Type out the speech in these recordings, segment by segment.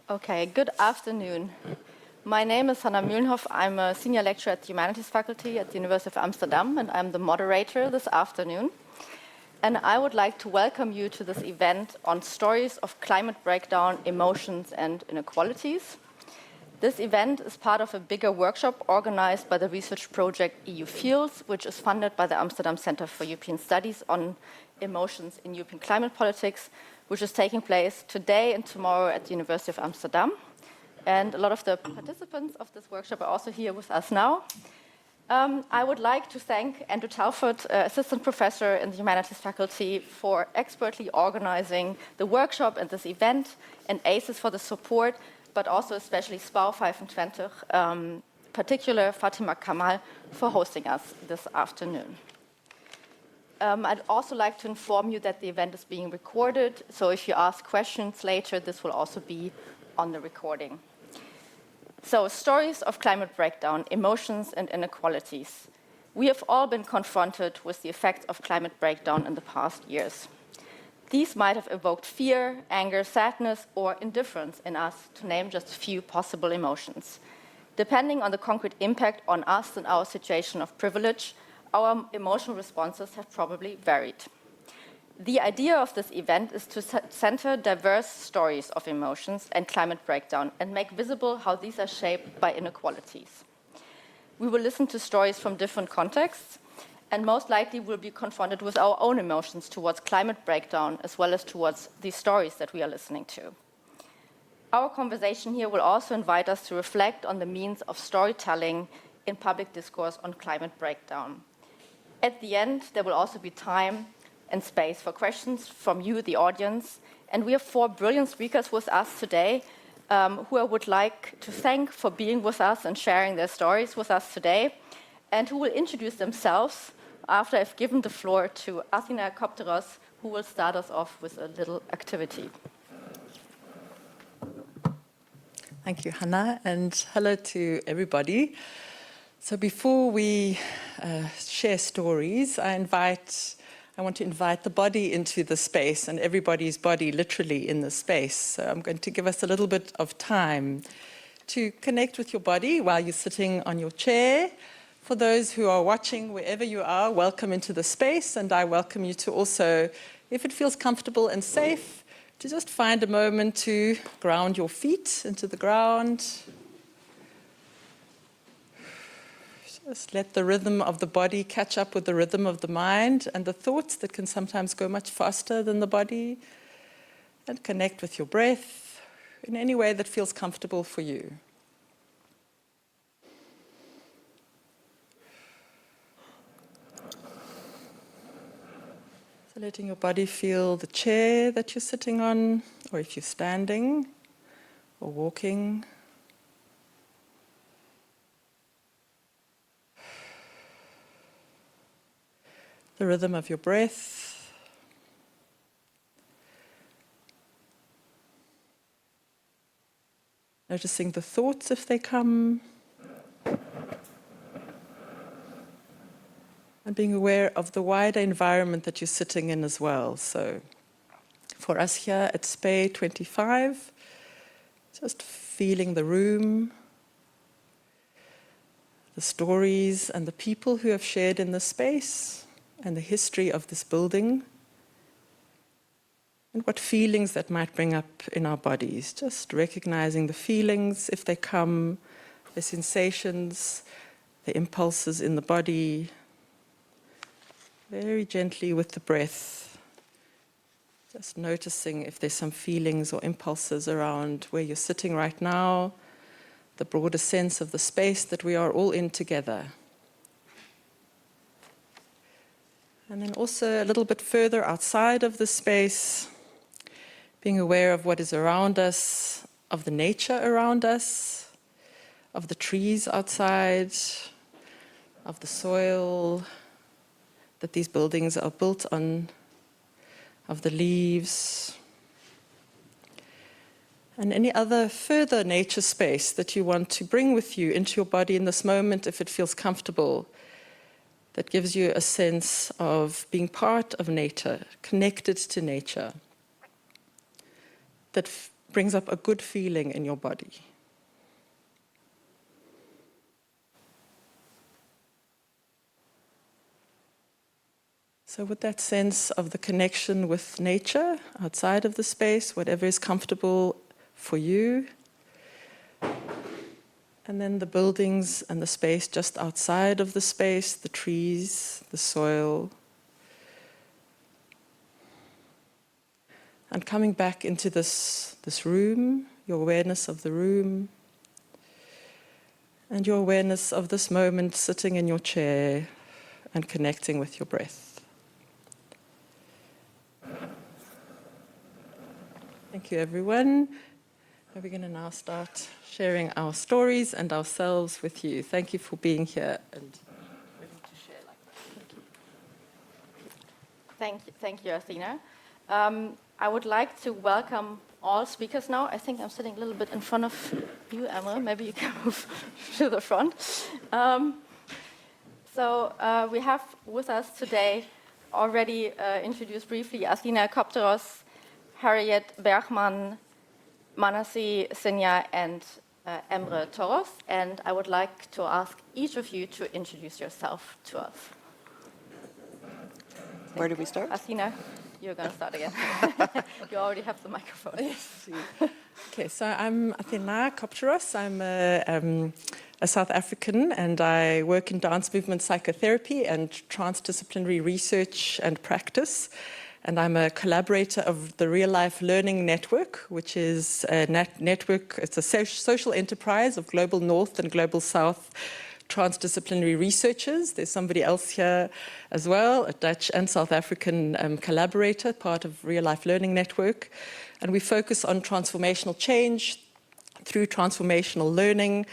Okay, good afternoon. My name is Hannah Mühlenhoff. I'm a senior lecturer at the Humanities Faculty at the University of Amsterdam, and I'm the moderator this afternoon. And I would like to welcome you to this event on stories of climate breakdown, emotions, and inequalities. This event is part of a bigger workshop organized by the research project EU Fields, which is funded by the Amsterdam Center for European Studies on Emotions in European Climate Politics, which is taking place today and tomorrow at the University of Amsterdam. And a lot of the participants of this workshop are also here with us now. I would like to thank Andrew Telford, Assistant Professor in the Humanities Faculty, for expertly organizing the workshop and this event, and ACES for the support, but also especially SPAU 25, particular Fatima Kamal, for hosting us this afternoon. I'd also like to inform you that the event is being recorded, so if you ask questions later, this will also be on the recording. So, stories of climate breakdown, emotions and inequalities. We have all been confronted with the effects of climate breakdown in the past years. These might have evoked fear, anger, sadness, or indifference in us, to name just a few possible emotions. Depending on the concrete impact on us and our situation of privilege, our emotional responses have probably varied. The idea of this event is to center diverse stories of emotions and climate breakdown and make visible how these are shaped by inequalities. We will listen to stories from different contexts, and most likely we'll be confronted with our own emotions towards climate breakdown as well as towards the stories that we are listening to. Our conversation here will also invite us to reflect on the means of storytelling in public discourse on climate breakdown. At the end, there will also be time and space for questions from you, the audience, and we have 4 brilliant speakers with us today who I would like to thank for being with us and sharing their stories with us today, and who will introduce themselves after I've given the floor to Athina Kopteros, who will start us off with a little activity. Thank you, Hannah, and hello to everybody. So before we share stories, I want to invite the body into the space, and everybody's body literally in the space. So I'm going to give us a little bit of time to connect with your body while you're sitting on your chair. For those who are watching, wherever you are, welcome into the space, and I welcome you to also, if it feels comfortable and safe, to just find a moment to ground your feet into the ground. Just let the rhythm of the body catch up with the rhythm of the mind and the thoughts that can sometimes go much faster than the body. And connect with your breath in any way that feels comfortable for you. So letting your body feel the chair that you're sitting on, or if you're standing or walking. The rhythm of your breath. Noticing the thoughts if they come. And being aware of the wider environment that you're sitting in as well. So for us here at SPAU 25, just feeling the room, the stories and the people who have shared in this space, and the history of this building, and what feelings that might bring up in our bodies. Just recognizing the feelings, if they come, the sensations, the impulses in the body, very gently with the breath. Just noticing if there's some feelings or impulses around where you're sitting right now, the broader sense of the space that we are all in together. And then also a little bit further outside of the space, being aware of what is around us, of the nature around us, of the trees outside, of the soil that these buildings are built on, of the leaves, and any other further nature space that you want to bring with you into your body in this moment if it feels comfortable. That gives you a sense of being part of nature, connected to nature. That brings up a good feeling in your body. So with that sense of the connection with nature outside of the space, whatever is comfortable for you, and then the buildings and the space just outside of the space, the trees, the soil, and coming back into this room, your awareness of the room, and your awareness of this moment sitting in your chair and connecting with your breath. Thank you, everyone. We're going to now start sharing our stories and ourselves with you. Thank you for being here and ready to share like that. Thank you, Athena. I would like to welcome all speakers now. I think I'm sitting a little bit in front of you, Emre. Maybe you can move to the front. We have with us today, already introduced briefly, Athena Kopteros, Harriet Bergman, Manassi Sinha, and Emre Toros. And I would like to ask each of you to introduce yourself to us. Where do we start? Athena, you're going to start again. You already have the microphone. Okay, so I'm Athena Kopteros. I'm a South African, and I work in dance movement psychotherapy and transdisciplinary research and practice. And I'm a collaborator of the Real Life Learning Network, which is a network, it's a social enterprise of Global North and Global South transdisciplinary researchers. There's somebody else here as well, a Dutch and South African collaborator, part of Real Life Learning Network. And we focus on transformational change through transformational learning,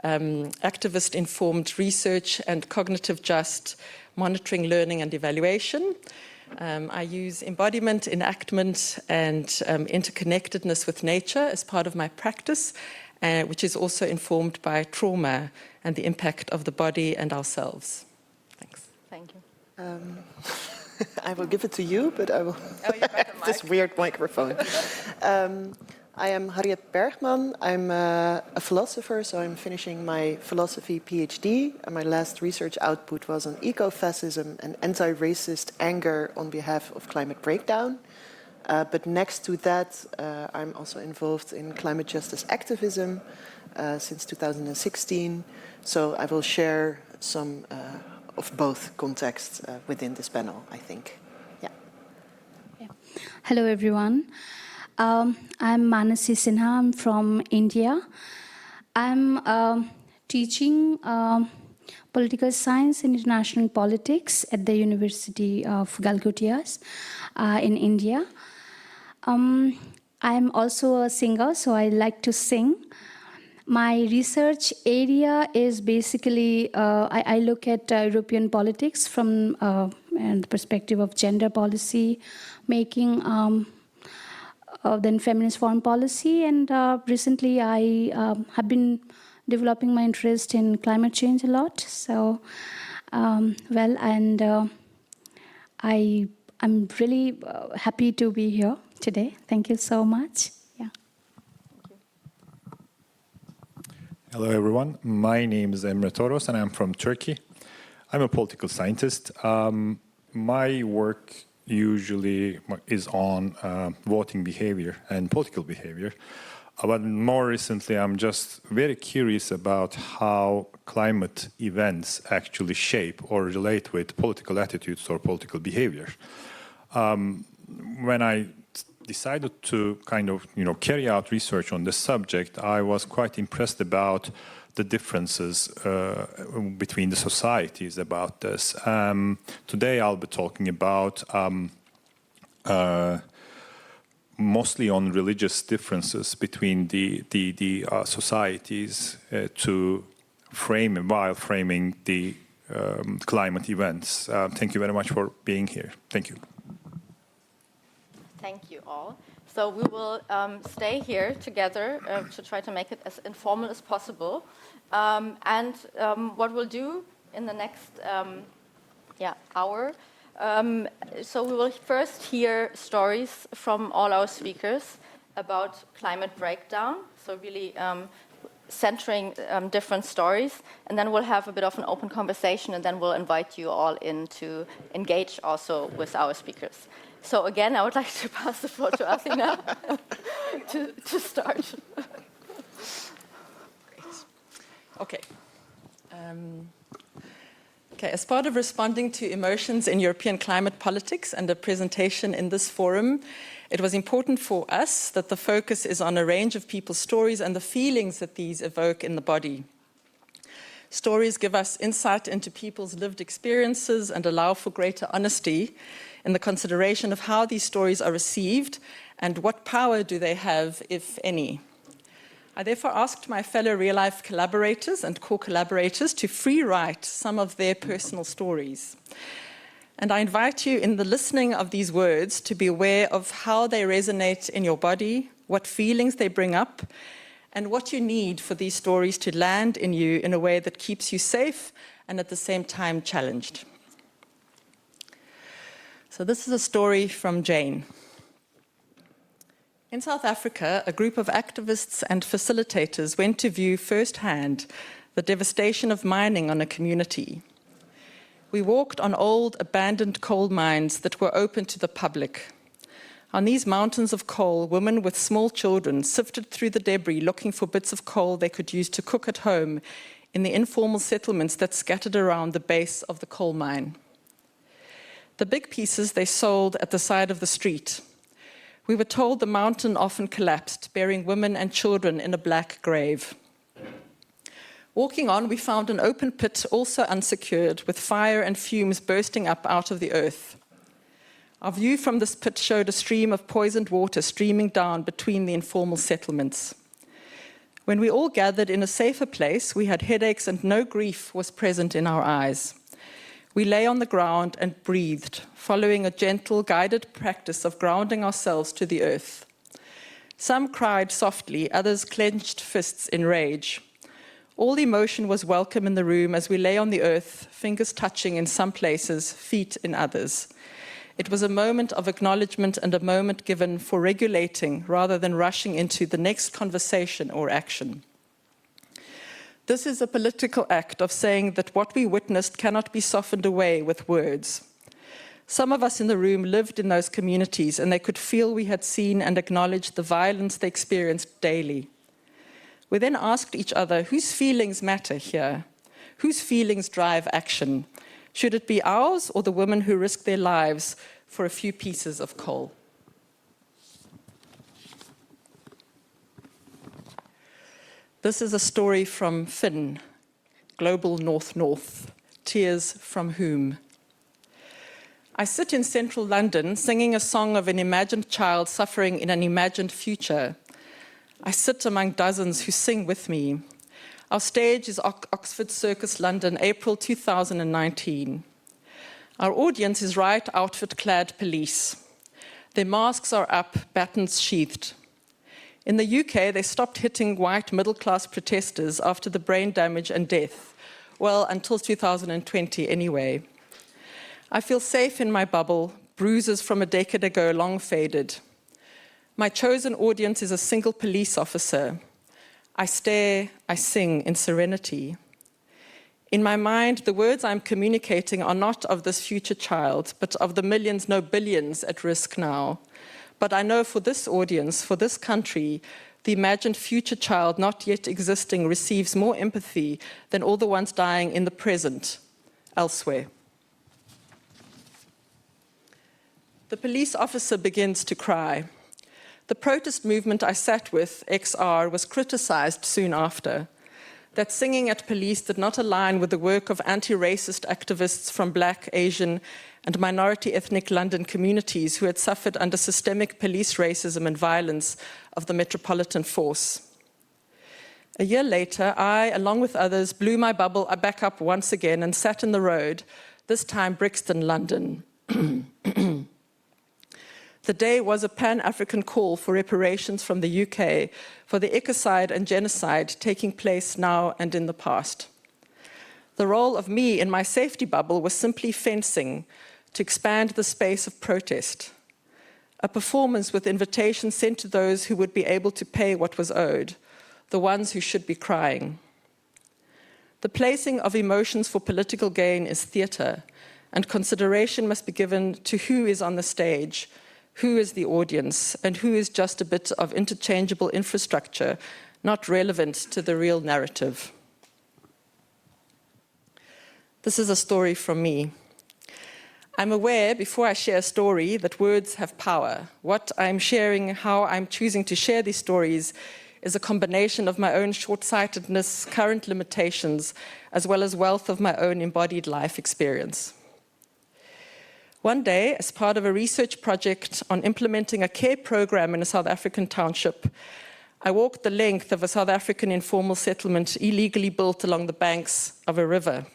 activist-informed research, and cognitive just monitoring, learning, and evaluation. I use embodiment, enactment, and interconnectedness with nature as part of my practice, which is also informed by trauma and the impact of the body and ourselves. Thanks. Thank you. I will give it to you, but I will this weird microphone. I am Harriet Bergman. I'm a philosopher, so I'm finishing my philosophy PhD. And my last research output was on ecofascism and anti-racist anger on behalf of climate breakdown. But next to that, I'm also involved in climate justice activism since 2016. So I will share some of both contexts within this panel, I think. Yeah. Hello, everyone. I'm Manassi Sinha. I'm from India. I'm teaching political science and international politics at the University of Galgotias in India. I'm also a singer, so I like to sing. My research area is basically, I look at European politics from the perspective of gender policy making, then feminist foreign policy, and recently I have been developing my interest in climate change a lot. So, I'm really happy to be here today. Thank you so much. Yeah. Hello, everyone. My name is Emre Toros, and I'm from Turkey. I'm a political scientist. My work usually is on voting behavior and political behavior. But more recently, I'm just very curious about how climate events actually shape or relate with political attitudes or political behavior. When I decided to kind of, carry out research on this subject, I was quite impressed about the differences between the societies about this. Today, I'll be talking about mostly on religious differences between the societies to frame while framing the climate events. Thank you very much for being here. Thank you. Thank you all. So we will stay here together to try to make it as informal as possible. What we'll do in the next hour, so we will first hear stories from all our speakers about climate breakdown, so really centering different stories, and then we'll have a bit of an open conversation, and then we'll invite you all in to engage also with our speakers. So again, I would like to pass the floor to Athena to start. Great. Okay. As part of responding to emotions in European climate politics and a presentation in this forum, it was important for us that the focus is on a range of people's stories and the feelings that these evoke in the body. Stories give us insight into people's lived experiences and allow for greater honesty in the consideration of how these stories are received and what power do they have, if any. I therefore asked my fellow real-life collaborators and co-collaborators to free-write some of their personal stories. And I invite you in the listening of these words to be aware of how they resonate in your body, what feelings they bring up, and what you need for these stories to land in you in a way that keeps you safe and at the same time challenged. So this is a story from Jane. In South Africa, a group of activists and facilitators went to view firsthand the devastation of mining on a community. We walked on old, abandoned coal mines that were open to the public. On these mountains of coal, women with small children sifted through the debris looking for bits of coal they could use to cook at home in the informal settlements that scattered around the base of the coal mine. The big pieces they sold at the side of the street. We were told the mountain often collapsed, burying women and children in a black grave. Walking on, we found an open pit, also unsecured, with fire and fumes bursting up out of the earth. Our view from this pit showed a stream of poisoned water streaming down between the informal settlements. When we all gathered in a safer place, we had headaches and no grief was present in our eyes. We lay on the ground and breathed, following a gentle, guided practice of grounding ourselves to the earth. Some cried softly, others clenched fists in rage. All emotion was welcome in the room as we lay on the earth, fingers touching in some places, feet in others. It was a moment of acknowledgement and a moment given for regulating rather than rushing into the next conversation or action. This is a political act of saying that what we witnessed cannot be softened away with words. Some of us in the room lived in those communities and they could feel we had seen and acknowledged the violence they experienced daily. We then asked each other, whose feelings matter here? Whose feelings drive action? Should it be ours or the women who risked their lives for a few pieces of coal? This is a story from Finn, Global North, Tears from Whom. I sit in central London singing a song of an imagined child suffering in an imagined future. I sit among dozens who sing with me. Our stage is Oxford Circus, London, April 2019. Our audience is riot outfit-clad police. Their masks are up, batons sheathed. In the UK, they stopped hitting white middle-class protesters after the brain damage and death. Well, until 2020 anyway. I feel safe in my bubble, bruises from a decade ago long faded. My chosen audience is a single police officer. I stare, I sing in serenity. In my mind, the words I'm communicating are not of this future child, but of the millions, no billions at risk now. But I know for this audience, for this country, the imagined future child not yet existing receives more empathy than all the ones dying in the present, elsewhere. The police officer begins to cry. The protest movement I sat with, XR, was criticized soon after. That singing at police did not align with the work of anti-racist activists from Black, Asian, and minority ethnic London communities who had suffered under systemic police racism and violence of the Metropolitan Force. A year later, I, along with others, blew my bubble back up once again and sat in the road, this time Brixton, London. The day was a Pan-African call for reparations from the UK for the ecocide and genocide taking place now and in the past. The role of me in my safety bubble was simply fencing to expand the space of protest. a performance with invitations sent to those who would be able to pay what was owed, the ones who should be crying. The placing of emotions for political gain is theatre, and consideration must be given to who is on the stage, who is the audience, and who is just a bit of interchangeable infrastructure not relevant to the real narrative. This is a story from me. I'm aware, before I share a story, that words have power. What I'm sharing, how I'm choosing to share these stories, is a combination of my own short-sightedness, current limitations, as well as wealth of my own embodied life experience. One day, as part of a research project on implementing a care program in a South African township, I walked the length of a South African informal settlement illegally built along the banks of a river.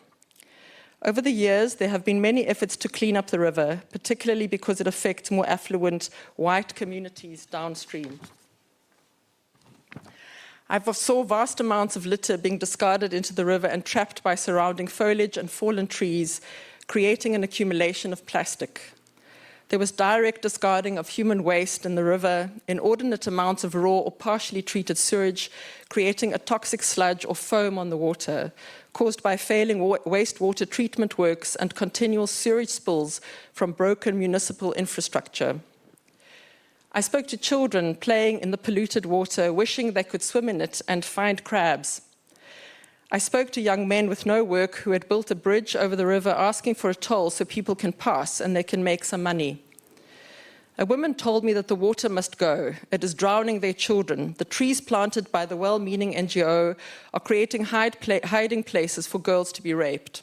Over the years, there have been many efforts to clean up the river, particularly because it affects more affluent white communities downstream. I saw vast amounts of litter being discarded into the river and trapped by surrounding foliage and fallen trees, creating an accumulation of plastic. There was direct discarding of human waste in the river, inordinate amounts of raw or partially treated sewage, creating a toxic sludge or foam on the water, caused by failing wastewater treatment works and continual sewage spills from broken municipal infrastructure. I spoke to children playing in the polluted water, wishing they could swim in it and find crabs. I spoke to young men with no work who had built a bridge over the river asking for a toll so people can pass and they can make some money. A woman told me that the water must go. It is drowning their children. The trees planted by the well-meaning NGO are creating hiding places for girls to be raped.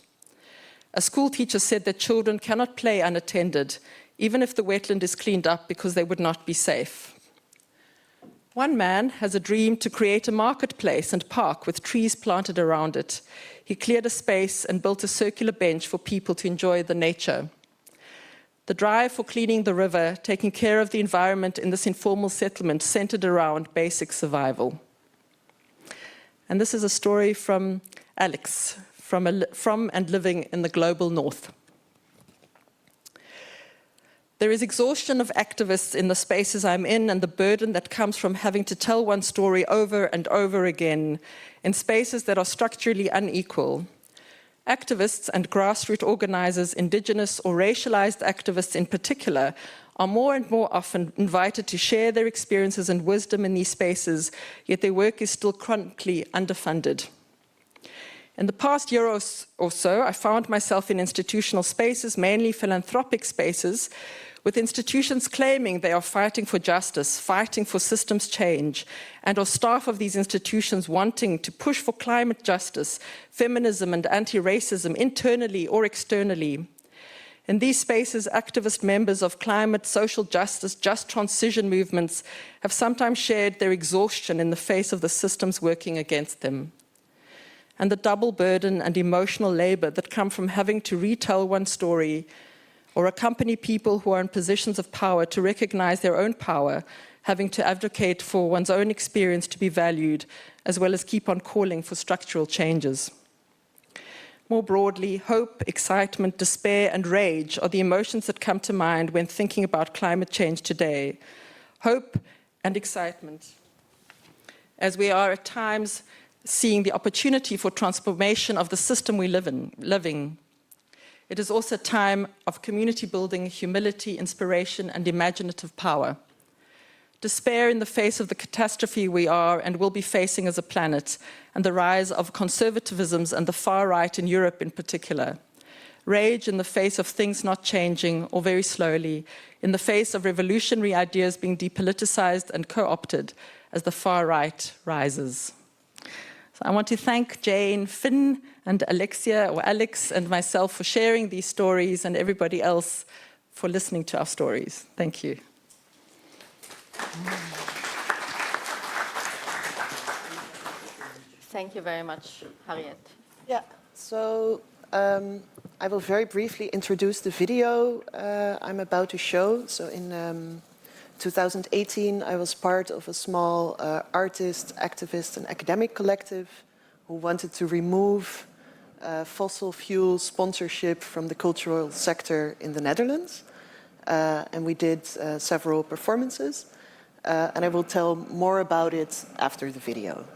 A school teacher said that children cannot play unattended, even if the wetland is cleaned up, because they would not be safe. One man has a dream to create a marketplace and park with trees planted around it. He cleared a space and built a circular bench for people to enjoy the nature. The drive for cleaning the river, taking care of the environment in this informal settlement centered around basic survival. And this is a story from Alex, from and living in the global north. There is exhaustion of activists in the spaces I'm in and the burden that comes from having to tell one story over and over again in spaces that are structurally unequal. Activists and grassroots organizers, indigenous or racialized activists in particular, are more and more often invited to share their experiences and wisdom in these spaces, yet their work is still chronically underfunded. In the past year or so, I found myself in institutional spaces, mainly philanthropic spaces, with institutions claiming they are fighting for justice, fighting for systems change, and or staff of these institutions wanting to push for climate justice, feminism, and anti-racism internally or externally. In these spaces, activist members of climate, social justice, just transition movements have sometimes shared their exhaustion in the face of the systems working against them. And the double burden and emotional labor that come from having to retell one story or accompany people who are in positions of power to recognize their own power, having to advocate for one's own experience to be valued, as well as keep on calling for structural changes. More broadly, hope, excitement, despair, and rage are the emotions that come to mind when thinking about climate change today. Hope and excitement, as we are at times seeing the opportunity for transformation of the system we live in. It is also a time of community building, humility, inspiration, and imaginative power. Despair in the face of the catastrophe we are and will be facing as a planet, and the rise of conservatisms and the far right in Europe in particular. Rage in the face of things not changing, or very slowly, in the face of revolutionary ideas being depoliticized and co-opted as the far right rises. So I want to thank Jane, Finn, and Alexia, or Alex, and myself for sharing these stories, and everybody else for listening to our stories. Thank you. Thank you very much, Harriet. Yeah, so I will very briefly introduce the video I'm about to show. So in 2018, I was part of a small artist, activist, and academic collective who wanted to remove fossil fuel sponsorship from the cultural sector in the Netherlands. and we did several performances. And I will tell more about it after the video.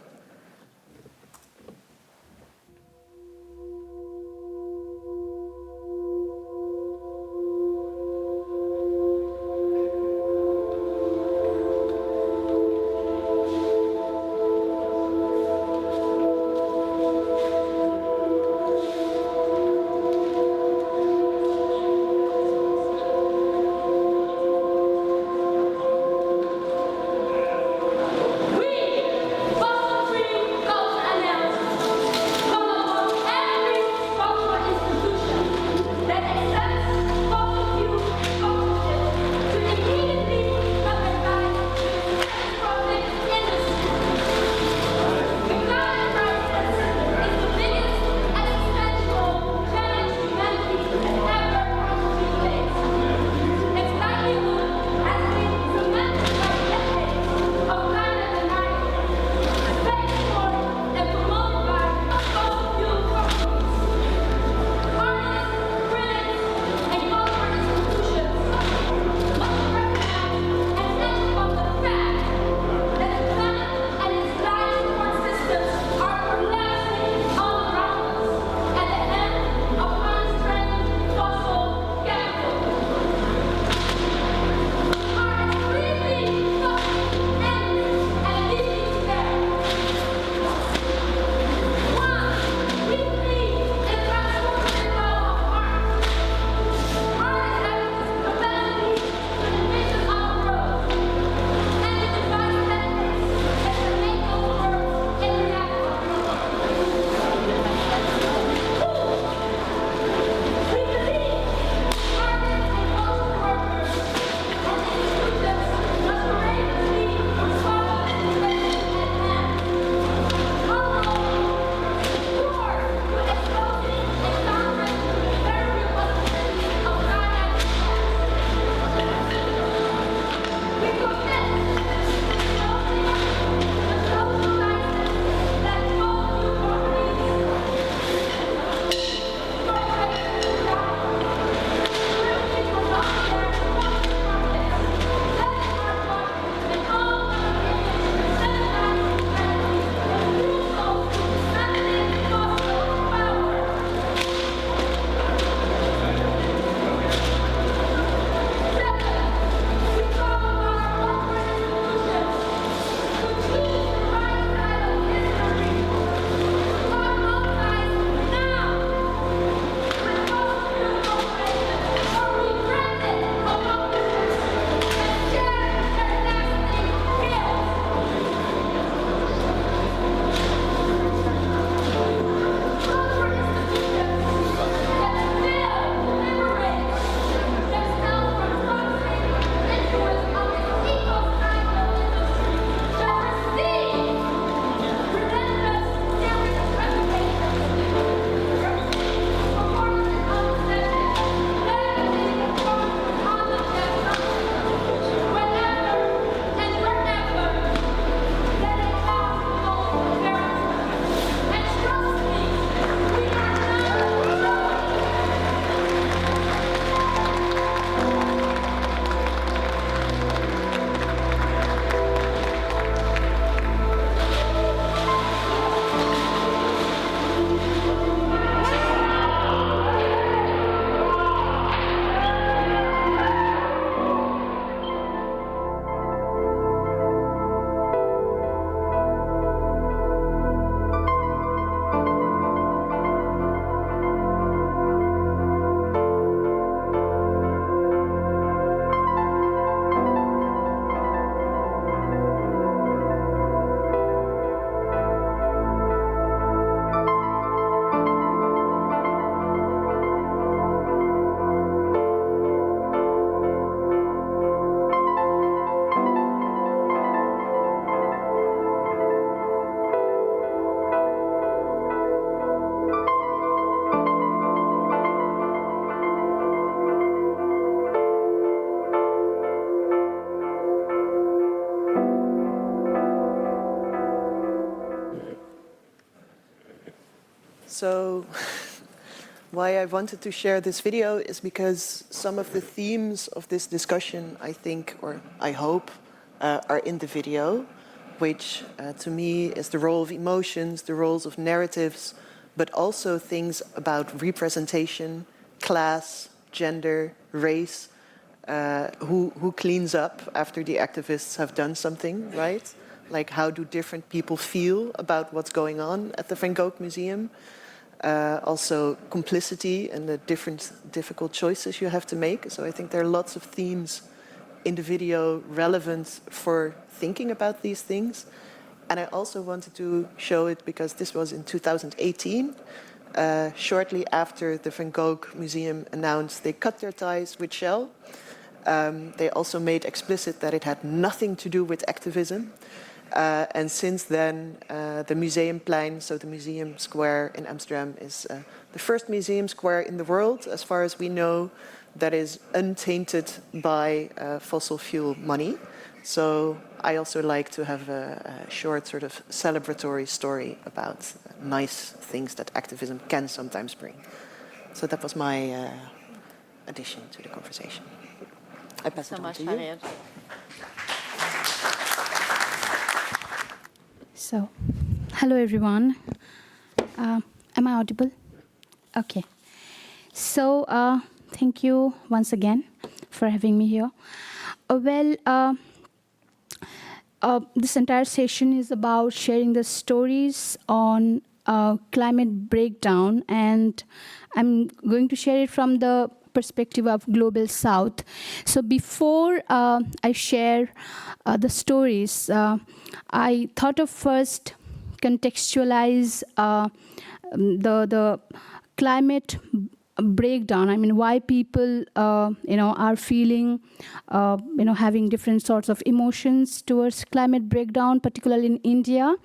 So Why I wanted to share this video is because some of the themes of this discussion, I think, or I hope, are in the video, which to me is the role of emotions, the roles of narratives, but also things about representation, class, gender, race, who cleans up after the activists have done something, right? Like how do different people feel about what's going on at the Van Gogh Museum? Also complicity and the different difficult choices you have to make. So I think there are lots of themes in the video relevant for thinking about these things. And I also wanted to show it because this was in 2018, shortly after the Van Gogh Museum announced they cut their ties with Shell. They also made explicit that it had nothing to do with activism. And since then, the Museumplein, so the museum square in Amsterdam, is the first museum square in the world, as far as we know, that is untainted by fossil fuel money. So I also like to have a short sort of celebratory story about nice things that activism can sometimes bring. So that was my addition to the conversation. I pass it on to you. Harriet. So, hello everyone. Am I audible? Okay. So, thank you once again for having me here. This entire session is about sharing the stories on climate breakdown, and I'm going to share it from the perspective of Global South. So before I share the stories, I thought of first contextualize the climate breakdown. I mean, why people, are feeling, having different sorts of emotions towards climate breakdown, particularly in India.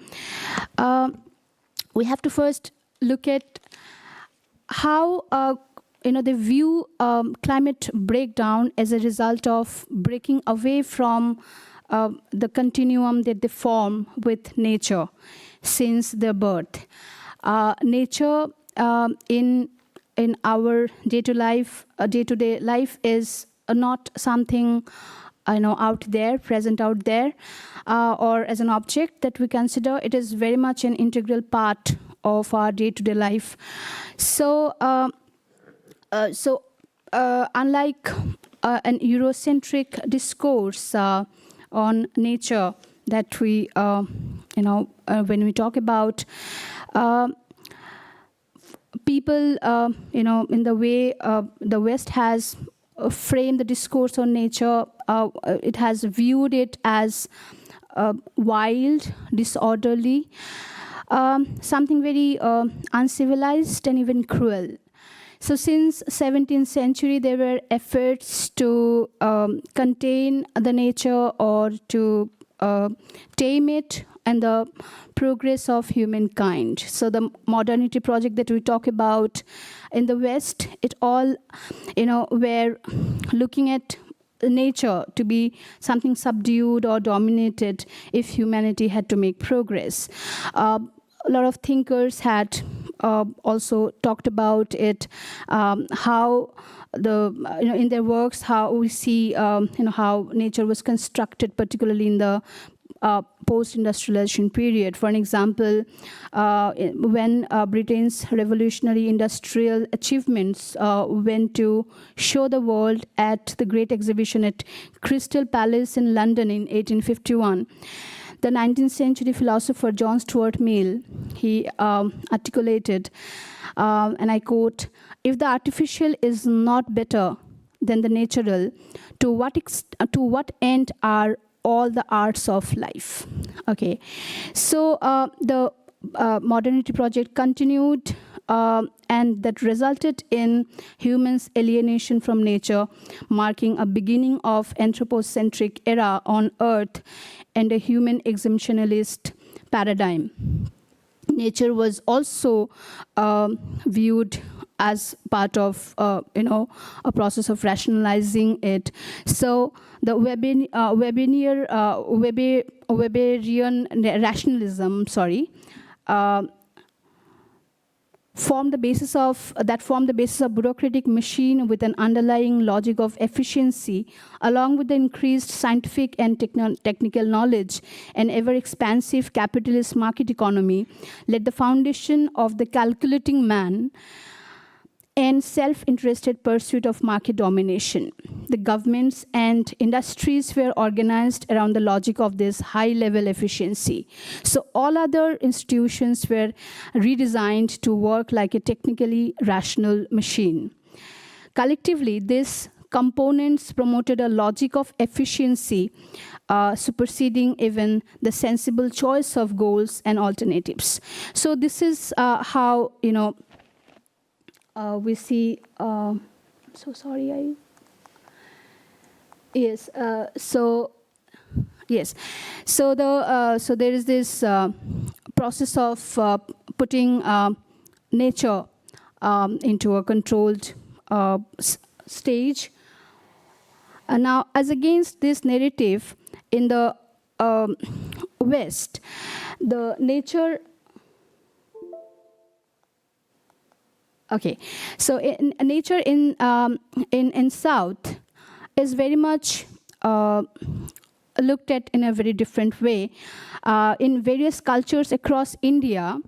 We have to first look at how, they view climate breakdown as a result of breaking away from the continuum that they form with nature since their birth. Nature in our day-to-day life is not something out there, present out there, or as an object that we consider. It is very much an integral part of our day-to-day life. So, unlike an Eurocentric discourse on nature that we, when we talk about people, in the way the West has framed the discourse on nature, it has viewed it as wild, disorderly, something very uncivilized and even cruel. So since 17th century, there were efforts to contain the nature or to tame it and the progress of humankind. So the modernity project that we talk about in the West, it all, were looking at nature to be something subdued or dominated if humanity had to make progress. A lot of thinkers had also talked about it, how in their works, how we see, how nature was constructed, particularly in the post-industrialization period. For an example, when Britain's revolutionary industrial achievements went to show the world at the Great Exhibition at Crystal Palace in London in 1851, the 19th century philosopher John Stuart Mill, he articulated, and I quote, "If the artificial is not better than the natural, to what end are all the arts of life?" Okay, so the modernity project continued, and that resulted in humans' alienation from nature, marking a beginning of anthropocentric era on Earth and a human exemptionalist paradigm. Nature was also viewed as part of, a process of rationalizing it. So the Weberian rationalism, form the basis of bureaucratic machine with an underlying logic of efficiency, along with the increased scientific and technical knowledge and ever-expansive capitalist market economy, laid the foundation of the calculating man and self-interested pursuit of market domination. The governments and industries were organized around the logic of this high-level efficiency. So all other institutions were redesigned to work like a technically rational machine. Collectively, these components promoted a logic of efficiency, superseding even the sensible choice of goals and alternatives. So this is how, we see, so sorry, yes, yes. So there is this process of putting nature into a controlled stage. Now, as against this narrative, in the West, the nature. Okay, so nature in South is very much looked at in a very different way. In various cultures across India,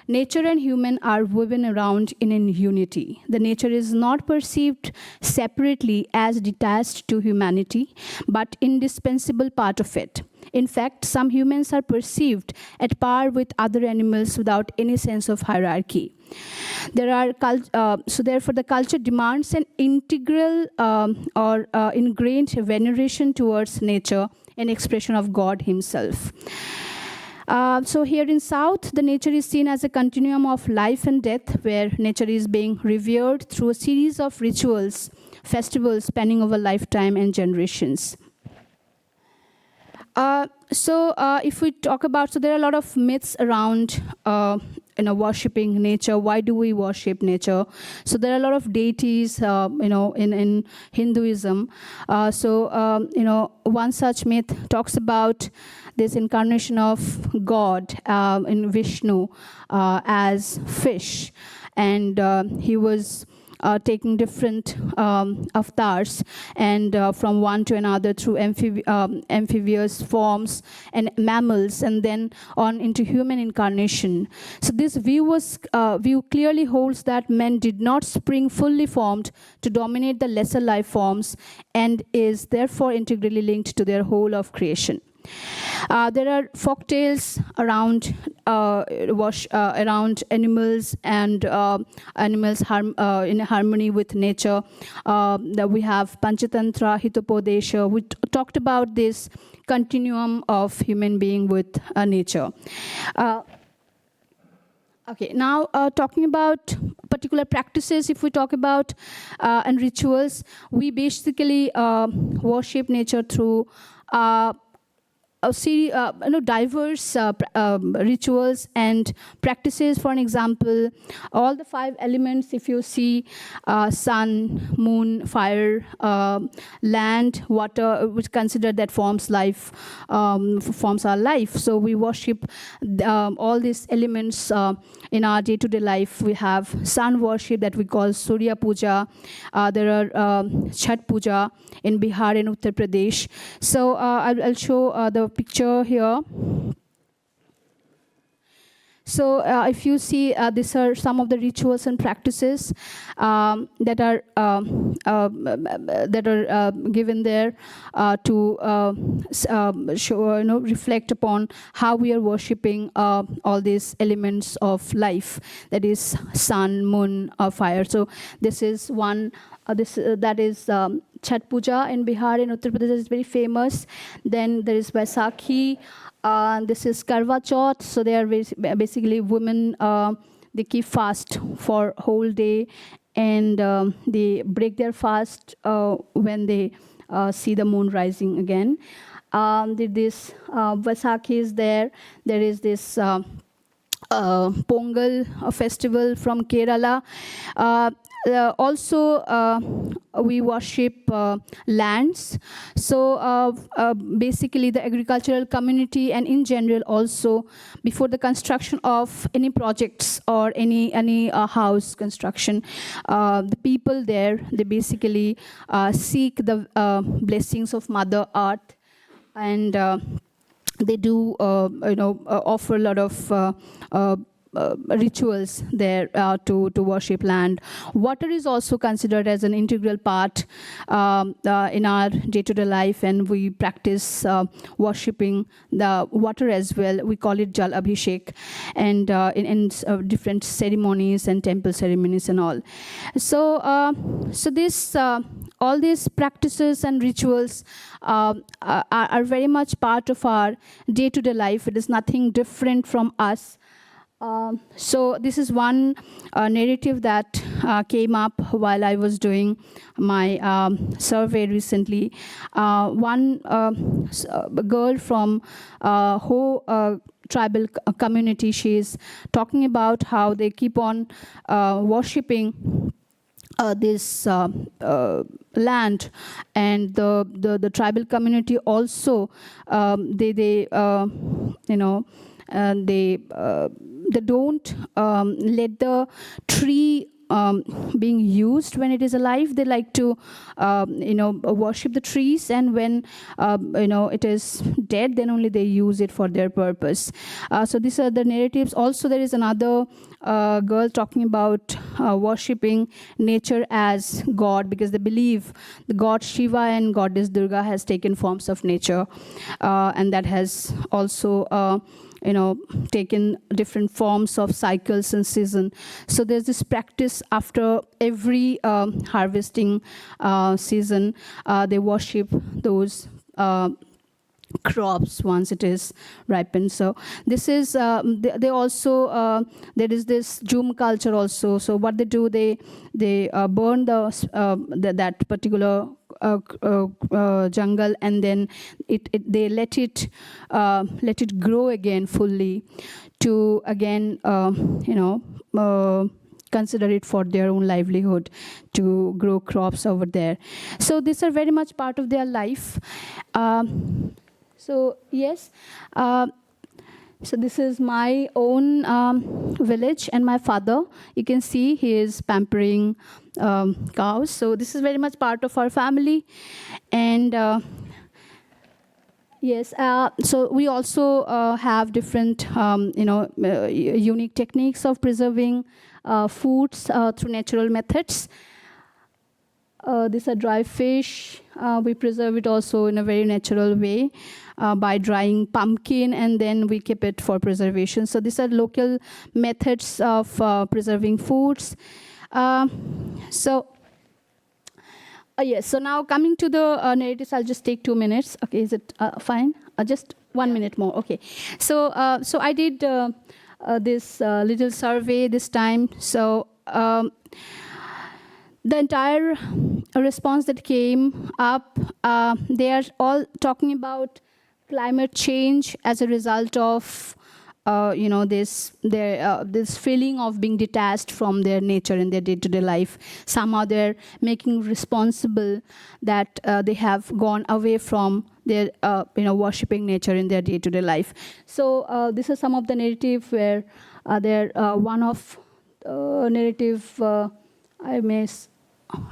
nature and human are woven around in unity. The nature is not perceived separately as detached to humanity, but indispensable part of it. In fact, some humans are perceived at par with other animals without any sense of hierarchy. So therefore, the culture demands an integral or ingrained veneration towards nature, an expression of God himself. So here in South, the nature is seen as a continuum of life and death, where nature is being revered through a series of rituals, festivals spanning over lifetime and generations. If we talk about, so there are a lot of myths around worshipping nature. Why do we worship nature? So there are a lot of deities, in Hinduism. One such myth talks about this incarnation of God in Vishnu as fish, and he was taking different avatars and from one to another through amphibious forms and mammals, and then on into human incarnation. So this view clearly holds that man did not spring fully formed to dominate the lesser life forms, and is therefore integrally linked to their whole of creation. There are folk tales around animals and animals in harmony with nature. That we have Panchatantra, Hitopadesha. We talked about this continuum of human being with nature. Okay, now talking about particular practices, if we talk about and rituals, we basically worship nature through diverse rituals and practices. For an example, all the 5 elements, if you see sun, moon, fire, land, water, which consider that forms life, forms our life. So we worship all these elements in our day-to-day life. We have sun worship that we call Surya Puja. There are Chhat Puja in Bihar and Uttar Pradesh. So I'll show the picture here. So if you see, these are some of the rituals and practices that are given there to show, reflect upon how we are worshipping all these elements of life, that is sun, moon, fire. So this is one. That is Chhat Puja in Bihar and Uttar Pradesh is very famous. Then there is Vaisakhi. This is Karwa Chauth. So they are basically women. They keep fast for whole day, and they break their fast when they see the moon rising again. This Vaisakhi is there. There is this Pongal festival from Kerala. Also, we worship lands. So basically the agricultural community, and in general also, before the construction of any projects or any house construction, the people there, they basically seek the blessings of Mother Earth, and they do offer a lot of rituals there to worship land. Water is also considered as an integral part in our day-to-day life, and we practice worshipping the water as well. We call it Jal Abhishek, and in different ceremonies and temple ceremonies and all. So, this all these practices and rituals are very much part of our day-to-day life. It is nothing different from us. So this is one narrative that came up while I was doing my survey recently. One girl from Ho tribal community, she's talking about how they keep on worshipping this land, and the tribal community also they don't let the tree being used when it is alive. They like to worship the trees, and when it is dead, then only they use it for their purpose. So these are the narratives. Also, there is another girl talking about worshipping nature as God, because they believe the god Shiva and goddess Durga has taken forms of nature, and that has also taken different forms of cycles and season. So there's this practice after every harvesting season. They worship those crops once it is ripened. So this is they also there is this Jhum culture also. So what they do, they burn that particular jungle, and then they let it grow again fully, to again consider it for their own livelihood, to grow crops over there. So these are very much part of their life. So yes, so this is my own village, and my father, you can see he is pampering cows. So this is very much part of our family. And yes, so we also have different unique techniques of preserving foods through natural methods. These are dry fish. We preserve it also in a very natural way by drying pumpkin, and then we keep it for preservation. So these are local methods of preserving foods. Yes, so now coming to the narratives, I'll just take 2 minutes. Okay, is it fine? Just 1 minute more, okay. So I did this little survey this time. So the entire response that came up, they are all talking about climate change as a result of this feeling of being detached from their nature in their day-to-day life. Somehow they're making responsible that they have gone away from their worshipping nature in their day-to-day life. So this is some of the narrative where one of narrative I may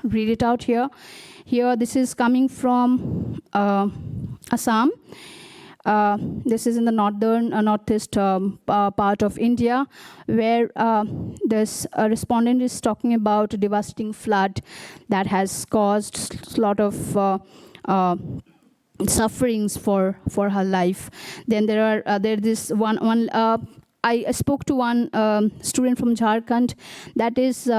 read it out here. Here, this is coming from Assam. This is in the northeast part of India, where this respondent is talking about a devastating flood that has caused a lot of sufferings for her life. Then there this one. I spoke to one student from Jharkhand that is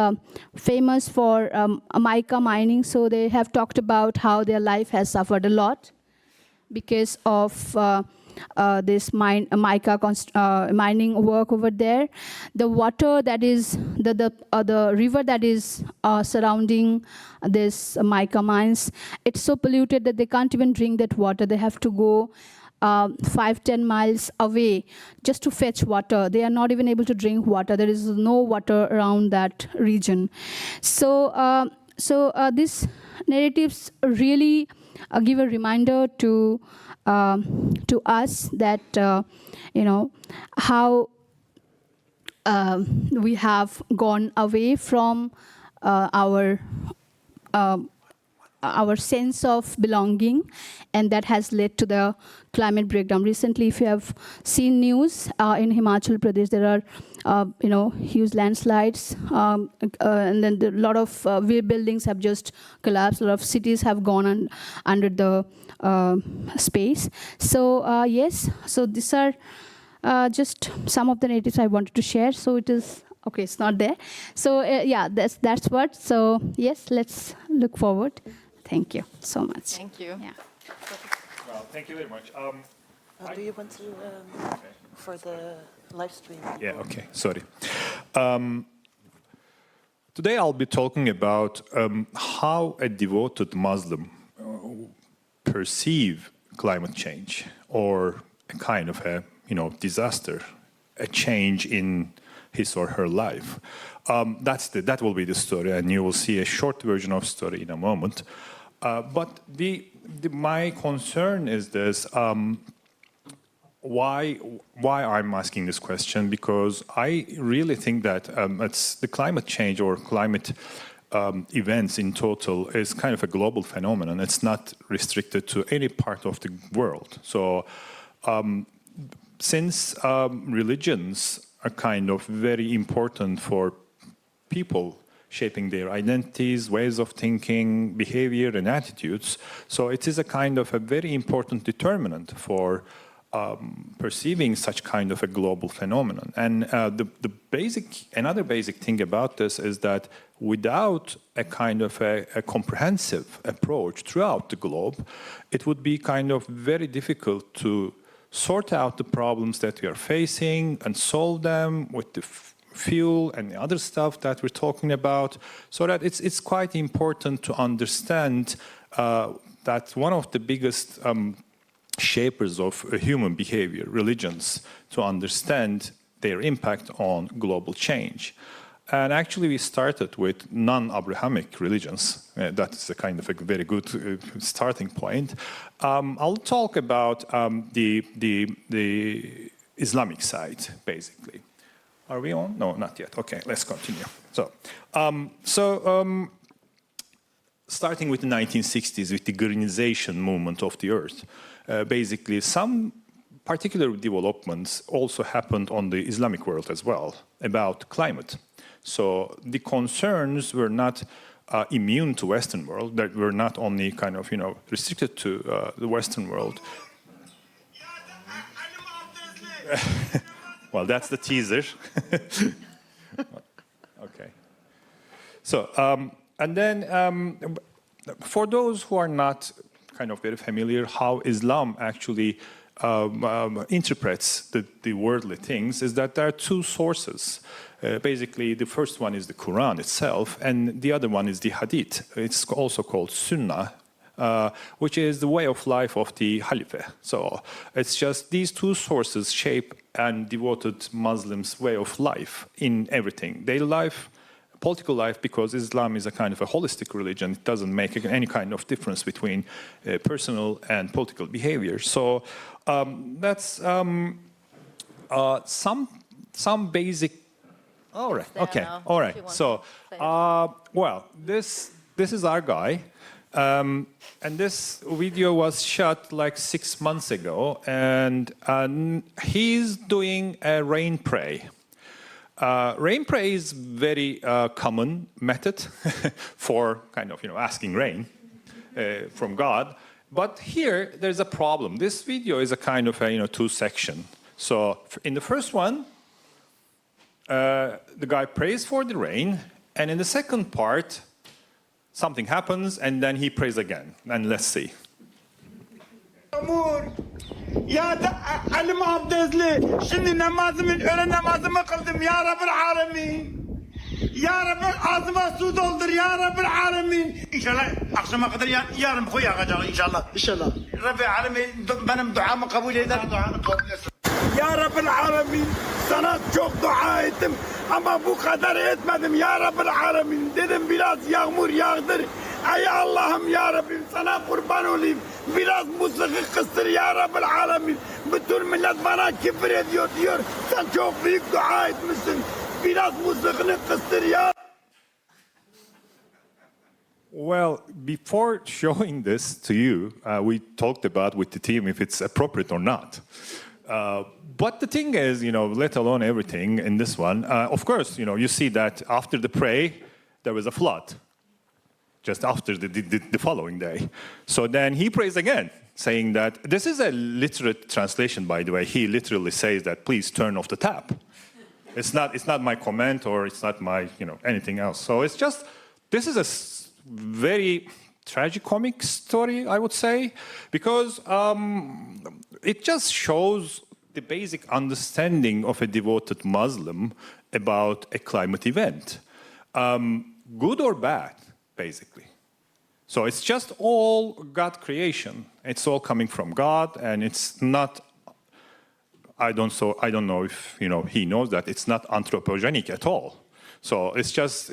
famous for mica mining. So they have talked about how their life has suffered a lot because of this mica mining work over there. The water that is, the river that is surrounding this mica mines, it's so polluted that they can't even drink that water. They have to go 5-10 miles away just to fetch water. They are not even able to drink water. There is no water around that region. So, these narratives really give a reminder to us that how we have gone away from our sense of belonging, and that has led to the climate breakdown. Recently, if you have seen news in Himachal Pradesh, there are huge landslides, and then a lot of buildings have just collapsed. A lot of cities have gone under the space. So yes, so these are just some of the narratives I wanted to share. So it is. Okay, it's not there. So yeah, that's what. So yes, let's look forward. Thank you so much. Thank you. Yeah. Well, thank you very much. Do you want to, for the live stream? Yeah, okay, sorry. Today I'll be talking about how a devoted Muslim perceive climate change, or a kind of a disaster, a change in his or her life. That will be the story, and you will see a short version of story in a moment. But my concern is this: why I'm asking this question? Because I really think that it's the climate change or climate events in total is kind of a global phenomenon. It's not restricted to any part of the world. So since religions are kind of very important for people shaping their identities, ways of thinking, behavior, and attitudes, so it is a kind of a very important determinant for perceiving such kind of a global phenomenon. And another basic thing about this is that without a kind of a comprehensive approach throughout the globe, it would be kind of very difficult to sort out the problems that we are facing and solve them with the fuel and the other stuff that we're talking about. So that it's quite important to understand that one of the biggest shapers of human behavior, religions, to understand their impact on global change. And actually, we started with non-Abrahamic religions. That is a kind of a very good starting point. I'll talk about the Islamic side, basically. Are we on? No, not yet. Okay, let's continue. Starting with the 1960s, with the greenization movement of the Earth, basically some particular developments also happened on the Islamic world as well about climate. So the concerns were not immune to Western world, that were not only kind of, restricted to the Western world. Well, that's the teaser. Okay. So, and then for those who are not kind of very familiar how Islam actually interprets the worldly things, is that there are two sources. Basically, the first one is the Quran itself, and the other one is the Hadith. It's also called Sunnah, which is the way of life of the Halifah. So it's just these two sources shape and devoted Muslims' way of life in everything. Daily life, political life, because Islam is a kind of a holistic religion. It doesn't make any kind of difference between personal and political behavior. So that's some basic. All right. Okay. All right. So, well, this is our guy, and this video was shot like 6 months ago, and he's doing a rain pray. Rain pray is very common method for kind of asking rain from God. But here there's a problem. This video is a kind of a two section. So in the first one, the guy prays for the rain, and in the second part, something happens, and then he prays again. And let's see. يا علم عبدالله شني نمازم أنا نمازم قلدم يا رب العالمين يا رب عظمة سودولدر يا رب العالمين إن شاء الله أقسم أقدر يا رب خويا غدا إن شاء الله رب العالمين benim duamı kabul eder. Ya Rabbil Alemin sana çok dua ettim ama bu kadar etmedim ya Rabbil Alemin. Dedim biraz yağmur yağdır. Ey Allah'ım ya Rabbim sana kurban olayım. Biraz musiki kıstır ya Rabbil Alemin. Bütün millet bana küfür ediyor diyor. Sen çok büyük dua etmişsin. Biraz musikini kıstır ya. Well, before showing this to you, we talked about with the team if it's appropriate or not. But the thing is, let alone everything in this one, of course, you see that after the prayer, there was a flood, just after the following day. So then he prays again, saying that, this is a literate translation, by the way. He literally says that, please turn off the tap. It's not my comment or it's not my, anything else. So it's just, this is a very tragicomic story, I would say, because it just shows the basic understanding of a devoted Muslim about a climate event, good or bad, basically. So it's just all God creation. It's all coming from God, and it's not. I don't know if he knows that it's not anthropogenic at all. So it's just,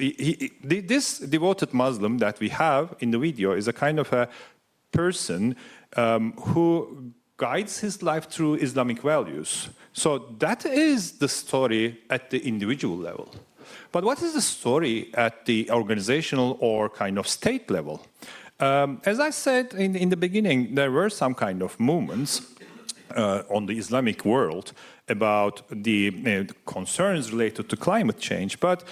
this devoted Muslim that we have in the video is a kind of a person who guides his life through Islamic values. So that is the story at the individual level. But what is the story at the organizational or kind of state level? As I said in the beginning, there were some kind of movements on the Islamic world about the concerns related to climate change. But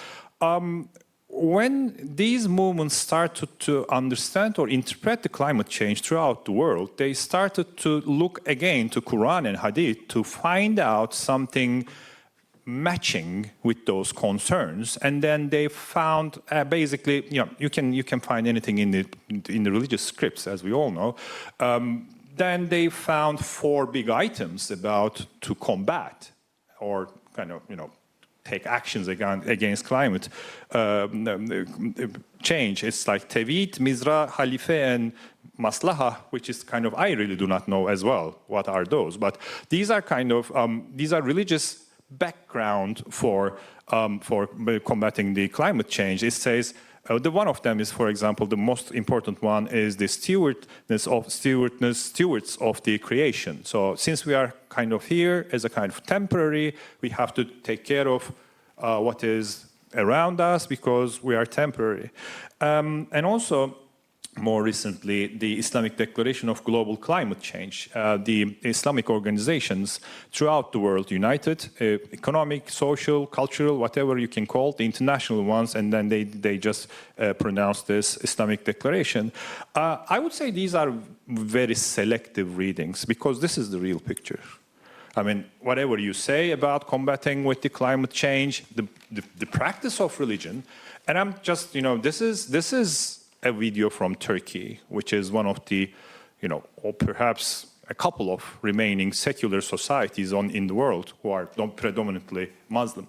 when these movements started to understand or interpret the climate change throughout the world, they started to look again to Quran and Hadith to find out something matching with those concerns. And then they found basically, you can find anything in the religious scripts, as we all know. Then they found 4 big items about to combat or kind of, take actions against climate change. It's like Tawhid, Mizrah, Khalife, and Maslaha, which is kind of, I really do not know as well what are those. But these are kind of, these are religious background for combating the climate change. It says, the one of them is, for example, the most important one is the stewards of the creation. So since we are kind of here as a kind of temporary, we have to take care of what is around us because we are temporary. And also, more recently, the Islamic Declaration of Global Climate Change. The Islamic organizations throughout the world united, economic, social, cultural, whatever you can call it, the international ones, and then they just pronounced this Islamic Declaration. I would say these are very selective readings because this is the real picture. I mean, whatever you say about combating with the climate change, the practice of religion, and I'm just, this is a video from Turkey, which is one of the, or perhaps a couple of remaining secular societies in the world who are predominantly Muslim.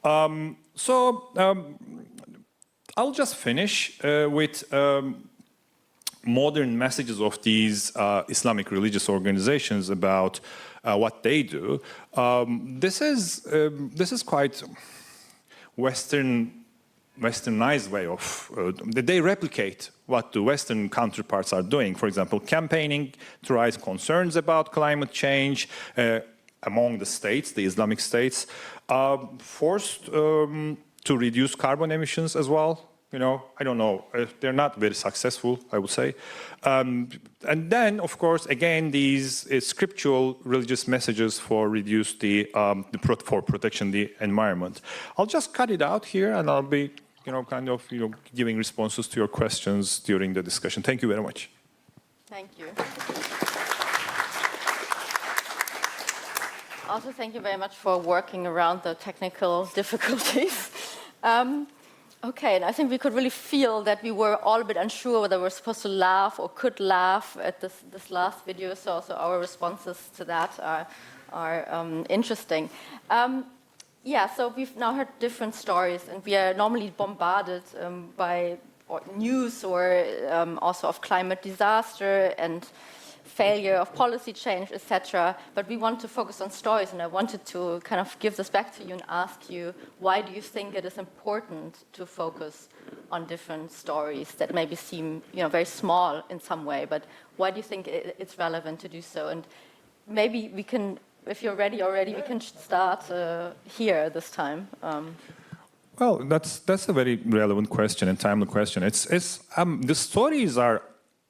I'll just finish with modern messages of these Islamic religious organizations about what they do. This is quite Westernized way of, they replicate what the Western counterparts are doing. For example, campaigning to raise concerns about climate change among the states, the Islamic states, forced to reduce carbon emissions as well. I don't know, they're not very successful, I would say. And then, of course, again, these scriptural religious messages for reduce for protection the environment. I'll just cut it out here, and I'll be, giving responses to your questions during the discussion. Thank you very much. Thank you. Also, thank you very much for working around the technical difficulties. Okay, and I think we could really feel that we were all a bit unsure whether we're supposed to laugh or could laugh at this last video, so our responses to that are interesting. So we've now heard different stories, and we are normally bombarded by news or also of climate disaster and failure of policy change, etc. But we want to focus on stories, and I wanted to kind of give this back to you and ask you, why do you think it is important to focus on different stories that maybe seem, very small in some way, but why do you think it's relevant to do so? And maybe we can, if you're ready already, we can start here this time. Well, that's a very relevant question and timely question. The stories are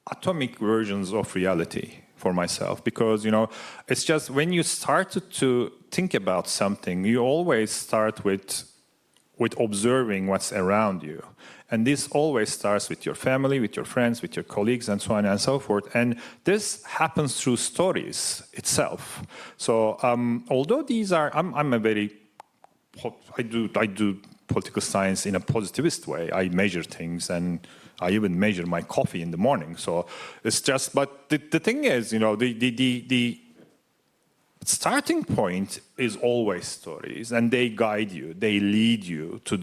atomic versions of reality for myself, because it's just when you start to think about something, you always start with observing what's around you, and this always starts with your family, with your friends, with your colleagues, and so on and so forth. And this happens through stories itself. So although these are, I do political science in a positivist way. I measure things, and I even measure my coffee in the morning. So it's just, but the thing is, the starting point is always stories, and they guide you, they lead you to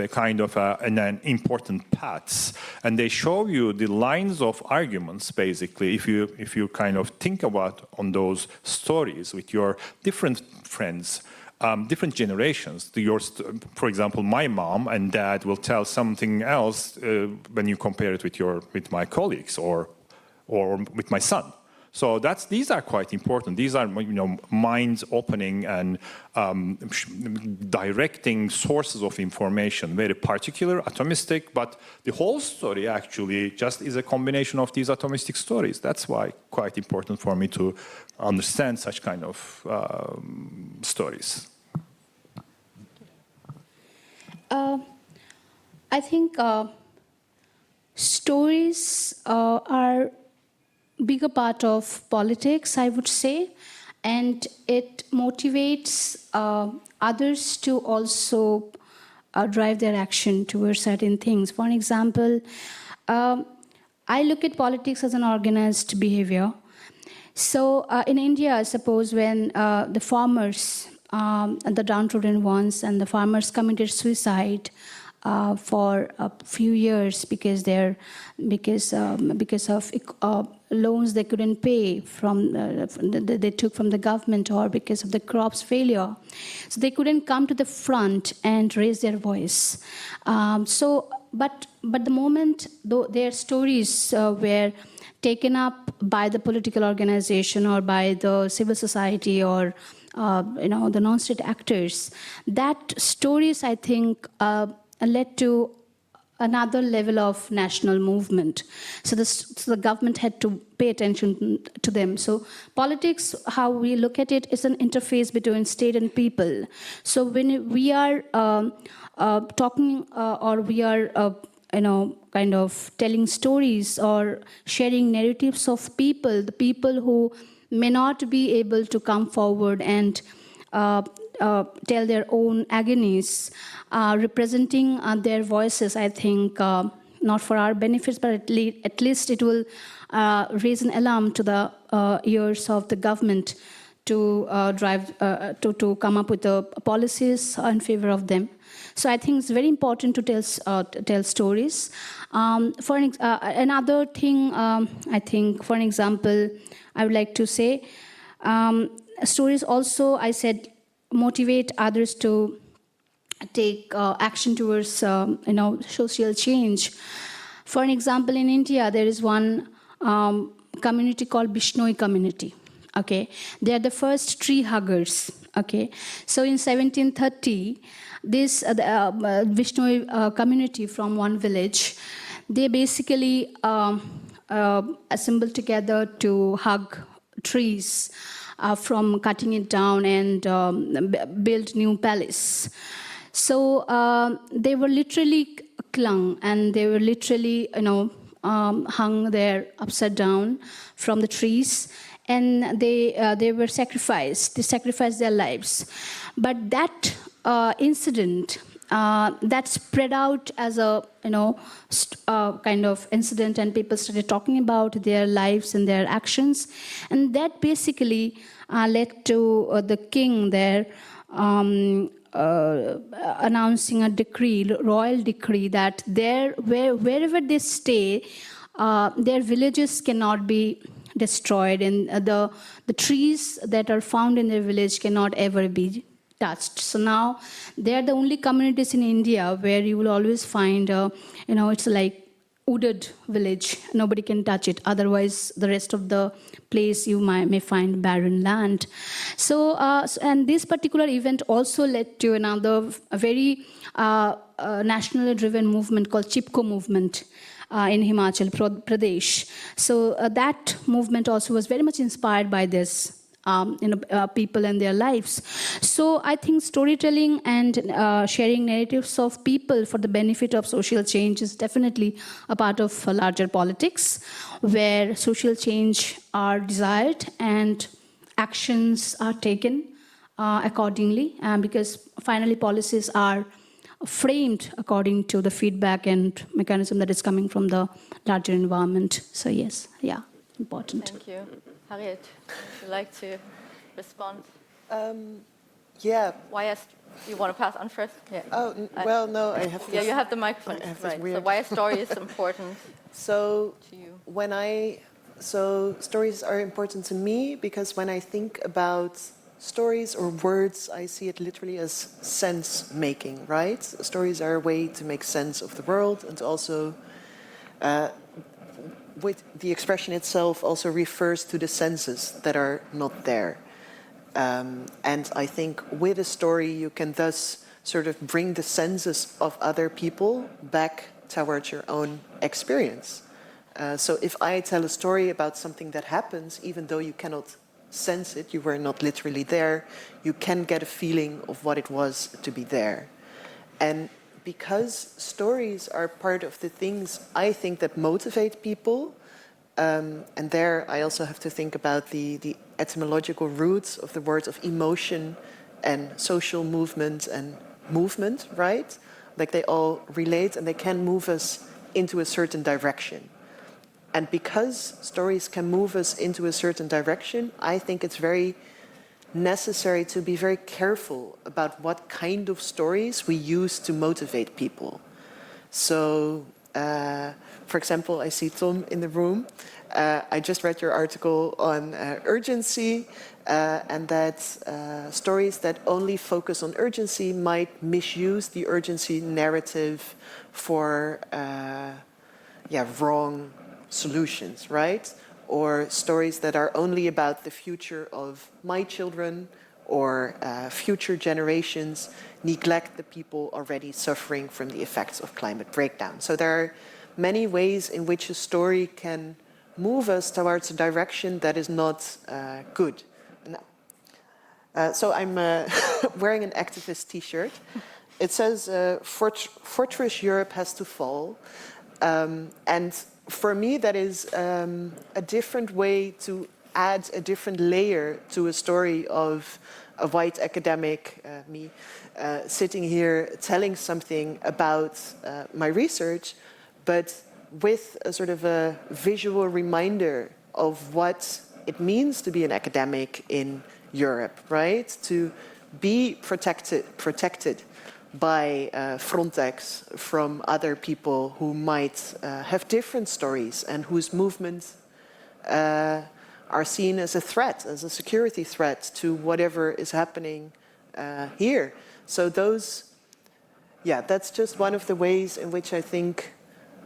a kind of an important paths, and they show you the lines of arguments. Basically, if you kind of think about on those stories with your different friends. Different generations. For example, my mom and dad will tell something else when you compare it with my colleagues or with my son. So these are quite important. These are mind-opening and directing sources of information, very particular, atomistic. But the whole story actually just is a combination of these atomistic stories. That's why quite important for me to understand such kind of stories. I think stories are a bigger part of politics, I would say, and it motivates others to also drive their action towards certain things. For example, I look at politics as an organized behavior. So in India, suppose when the farmers, the downtrodden ones, and the farmers committed suicide for a few years because of loans they couldn't pay from they took from the government, or because of the crops failure, so they couldn't come to the front and raise their voice. But the moment their stories were taken up by the political organization or by the civil society or the non-state actors, that stories, I think, led to another level of national movement. So the government had to pay attention to them. So politics, how we look at it, is an interface between state and people. So when we are talking or we are kind of telling stories or sharing narratives of people, the people who may not be able to come forward and tell their own agonies, representing their voices, I think, not for our benefits, but at least it will raise an alarm to the ears of the government to drive, to come up with the policies in favor of them. So I think it's very important to tell stories. For another thing, I think, for an example, I would like to say, stories also, I said, motivate others to take action towards, social change. For an example, in India, there is one community called Bishnoi community. Okay, they are the first tree huggers. Okay, so in 1730, this Bishnoi community from one village, they basically assembled together to hug trees from cutting it down and build new palace. So they were literally clung, and they were literally, hung there upside down from the trees, and they were sacrificed. They sacrificed their lives. But that incident that spread out as a kind of incident, and people started talking about their lives and their actions, and that basically led to the king there announcing a decree, royal decree, that wherever they stay, their villages cannot be destroyed, and the trees that are found in their village cannot ever be touched. So now they are the only communities in India where you will always find, it's like wooded village. Nobody can touch it. Otherwise, the rest of the place you may find barren land. So, and this particular event also led to another very nationally driven movement called Chipko movement in Himachal Pradesh. So that movement also was very much inspired by this. People and their lives. So I think storytelling and sharing narratives of people for the benefit of social change is definitely a part of larger politics, where social change are desired and actions are taken accordingly, because finally policies are framed according to the feedback and mechanism that is coming from the larger environment. So yes, yeah, important. Thank you. Harriet, would you like to respond? Yeah. You want to pass on first? Yeah. Oh, well, no, I have this. Yeah, you have the microphone. I have this Right. weird- So why a story is important So to you? Stories are important to me because when I think about stories or words, I see it literally as sense making, right? Stories are a way to make sense of the world, and also with the expression itself also refers to the senses that are not there. And I think with a story you can thus sort of bring the senses of other people back towards your own experience. So if I tell a story about something that happens, even though you cannot sense it, you were not literally there, you can get a feeling of what it was to be there. And because stories are part of the things I think that motivate people, and there I also have to think about the etymological roots of the words of emotion and social movement and movement, right? Like they all relate and they can move us into a certain direction. And because stories can move us into a certain direction, I think it's very necessary to be very careful about what kind of stories we use to motivate people. So, for example, I see Tom in the room. I just read your article on urgency, and that stories that only focus on urgency might misuse the urgency narrative for wrong solutions, right? Or stories that are only about the future of my children or future generations neglect the people already suffering from the effects of climate breakdown. So there are many ways in which a story can move us towards a direction that is not good. So I'm wearing an activist t-shirt. It says, Fortress Europe has to fall. And for me, that is a different way to add a different layer to a story of a white academic, me, sitting here telling something about my research, but with a sort of a visual reminder of what it means to be an academic in Europe, right? To be protected by Frontex from other people who might have different stories and whose movements are seen as a threat, as a security threat to whatever is happening here. So that's just one of the ways in which I think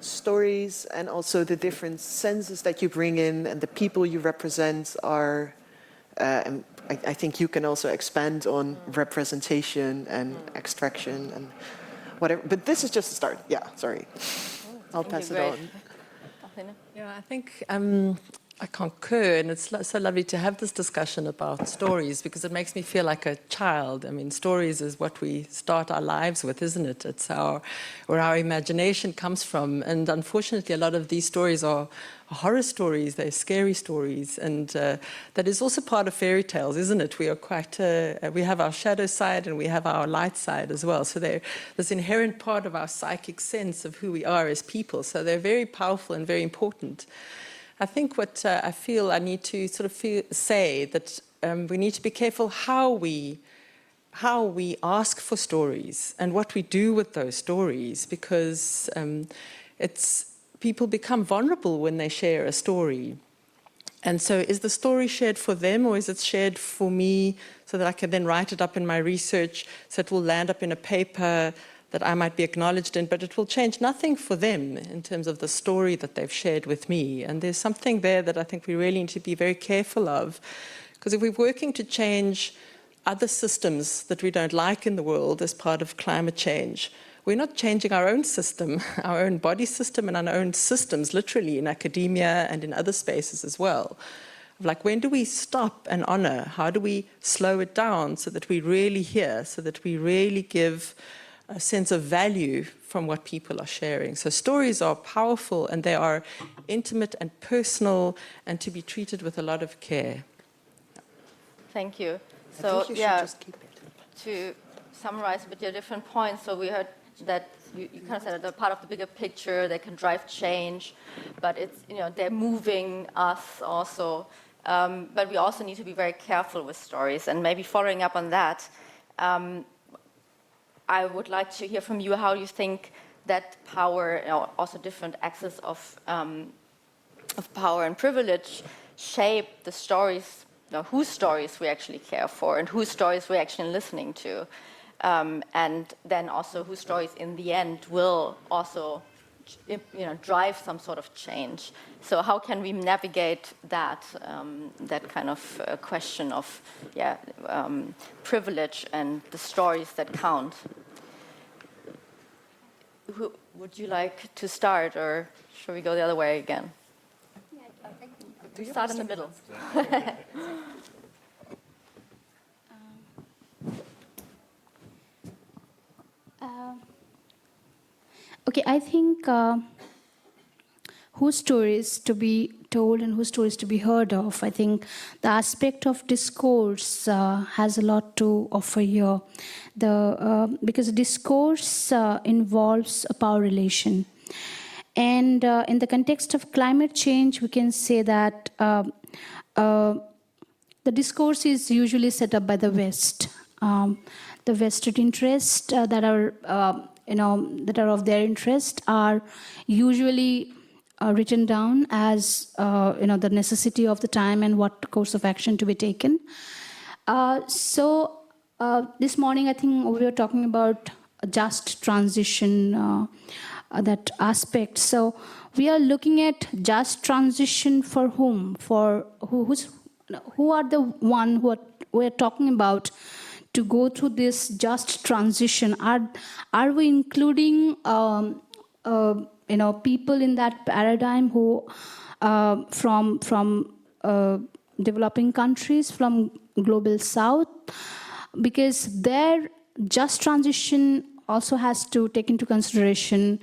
stories and also the different senses that you bring in and the people you represent are, and I think you can also expand on representation and extraction and whatever. But this is just a start. Yeah, sorry. I'll pass it on. Yeah, I think I concur, and it's so lovely to have this discussion about stories because it makes me feel like a child. I mean, stories is what we start our lives with, isn't it? It's where our imagination comes from. And unfortunately, a lot of these stories are horror stories, they're scary stories, and that is also part of fairy tales, isn't it? We are quite, we have our shadow side and we have our light side as well. So they're this inherent part of our psychic sense of who we are as people. So they're very powerful and very important. I think what I feel I need to sort of say that we need to be careful how we ask for stories and what we do with those stories, because people become vulnerable when they share a story. And so is the story shared for them, or is it shared for me so that I can then write it up in my research so it will land up in a paper that I might be acknowledged in, but it will change nothing for them in terms of the story that they've shared with me. And there's something there that I think we really need to be very careful of, because if we're working to change other systems that we don't like in the world as part of climate change, we're not changing our own system, our own body system and our own systems, literally in academia and in other spaces as well. Like, when do we stop and honor? How do we slow it down so that we really hear, so that we really give a sense of value from what people are sharing? So stories are powerful, and they are intimate and personal, and to be treated with a lot of care. Thank you. I So, think you should just keep it. to summarize with your different points, so we heard that you kind of said that they're part of the bigger picture, they can drive change, but it's, they're moving us also. But we also need to be very careful with stories. And maybe following up on that, I would like to hear from you how you think that power, also different axes of power and privilege, shape the stories, whose stories we actually care for and whose stories we're actually listening to. And then also whose stories in the end will also drive some sort of change. So how can we navigate that kind of question of privilege and the stories that count? Would you like to start, or should we go the other way again? Start in the middle. Okay, I think whose stories to be told and whose stories to be heard of, I think the aspect of discourse has a lot to offer here. Because discourse involves a power relation. And in the context of climate change, we can say that the discourse is usually set up by the West. The vested interests that are of their interest are usually written down as the necessity of the time and what course of action to be taken. So this morning, I think we were talking about a just transition, that aspect. So we are looking at just transition for whom? For who are the one who we're talking about to go through this just transition? Are we including people in that paradigm who from developing countries, from global south? Because their just transition also has to take into consideration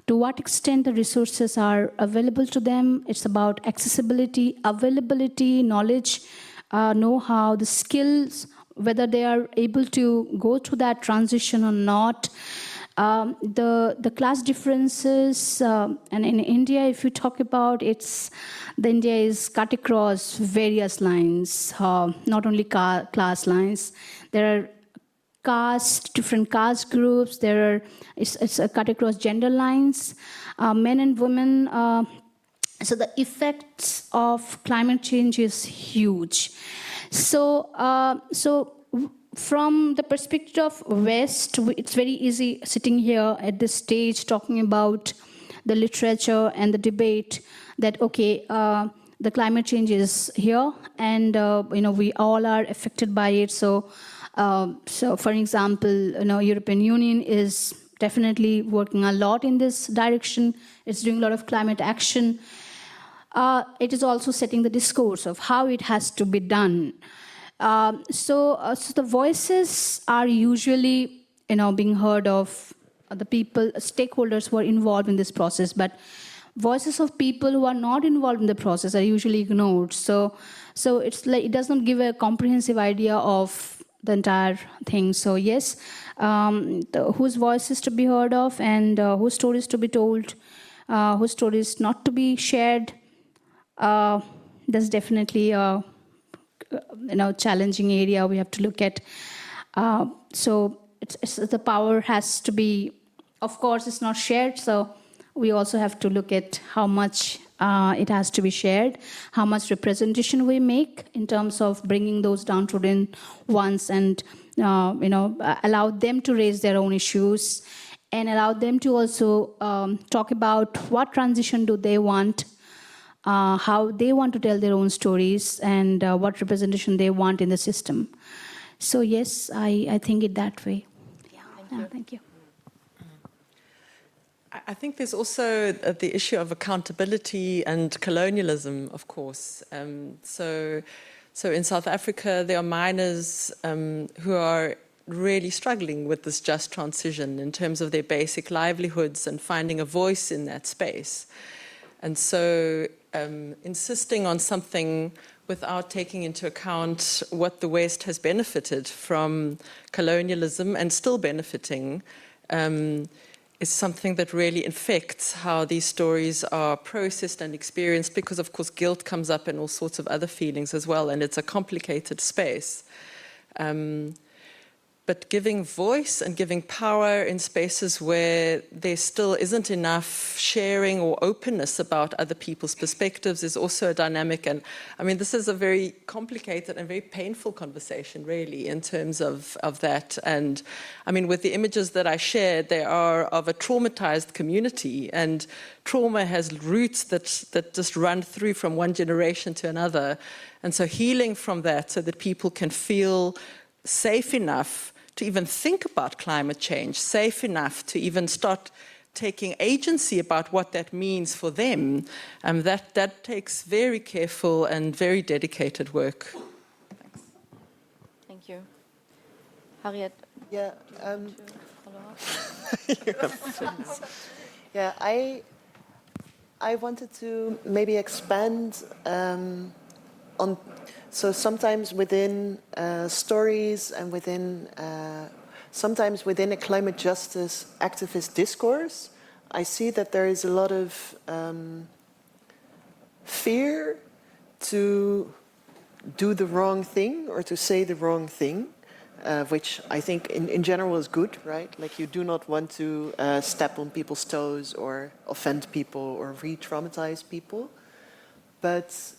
to what extent the resources are available to them. It's about accessibility, availability, knowledge, know-how, the skills, whether they are able to go through that transition or not. The class differences, and in India, if you talk about India is cut across various lines, not only class lines. There are different caste groups. It's cut across gender lines, men and women. So the effects of climate change is huge. So from the perspective of West, it's very easy sitting here at this stage talking about the literature and the debate that, okay, the climate change is here, and we all are affected by it. So for example, European Union is definitely working a lot in this direction. It's doing a lot of climate action. It is also setting the discourse of how it has to be done. So the voices are usually, being heard of the people, stakeholders who are involved in this process, but voices of people who are not involved in the process are usually ignored. So it's like it does not give a comprehensive idea of the entire thing. So yes, whose voices to be heard of, and whose stories to be told, whose stories not to be shared. That's definitely a challenging area we have to look at. So it's the power has to be, of course, it's not shared. So we also have to look at how much it has to be shared, how much representation we make in terms of bringing those downtrodden ones and allow them to raise their own issues and allow them to also talk about what transition do they want, how they want to tell their own stories, and what representation they want in the system. So yes, I think it that way. Yeah, thank you. I think there's also the issue of accountability and colonialism, of course. So in South Africa, there are miners who are really struggling with this just transition in terms of their basic livelihoods and finding a voice in that space. And so insisting on something without taking into account what the West has benefited from colonialism and still benefiting is something that really infects how these stories are processed and experienced, because of course guilt comes up and all sorts of other feelings as well, and it's a complicated space. But giving voice and giving power in spaces where there still isn't enough sharing or openness about other people's perspectives is also a dynamic. And I mean, this is a very complicated and very painful conversation, really, in terms of that. And I mean, with the images that I shared, they are of a traumatized community, and trauma has roots that just run through from one generation to another. And so healing from that so that people can feel safe enough to even think about climate change, safe enough to even start taking agency about what that means for them, that takes very careful and very dedicated work. Thanks. Thank you. Harriet, Yeah. follow up? Yeah, I wanted to maybe expand on. So sometimes within stories and sometimes within a climate justice activist discourse, I see that there is a lot of fear to do the wrong thing or to say the wrong thing, which I think in general is good, right? Like you do not want to step on people's toes or offend people or re-traumatize people. But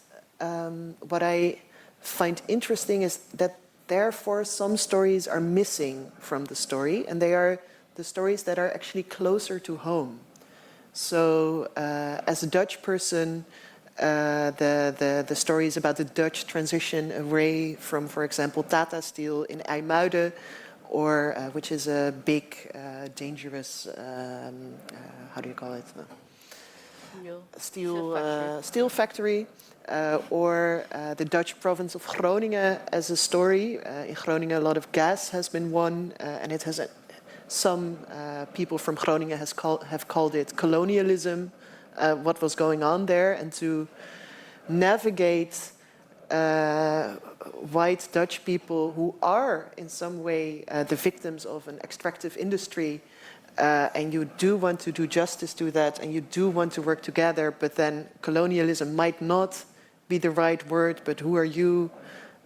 what I find interesting is that therefore some stories are missing from the story, and they are the stories that are actually closer to home. So as a Dutch person, the stories about the Dutch transition away from, for example, Tata Steel in IJmuiden, or which is a big, dangerous, how do you call it? Steel factory. Or the Dutch province of Groningen as a story. In Groningen, a lot of gas has been won, and it has some people from Groningen have called it colonialism. What was going on there, and to navigate white Dutch people who are in some way the victims of an extractive industry. And you do want to do justice to that, and you do want to work together, but then colonialism might not be the right word, but who are you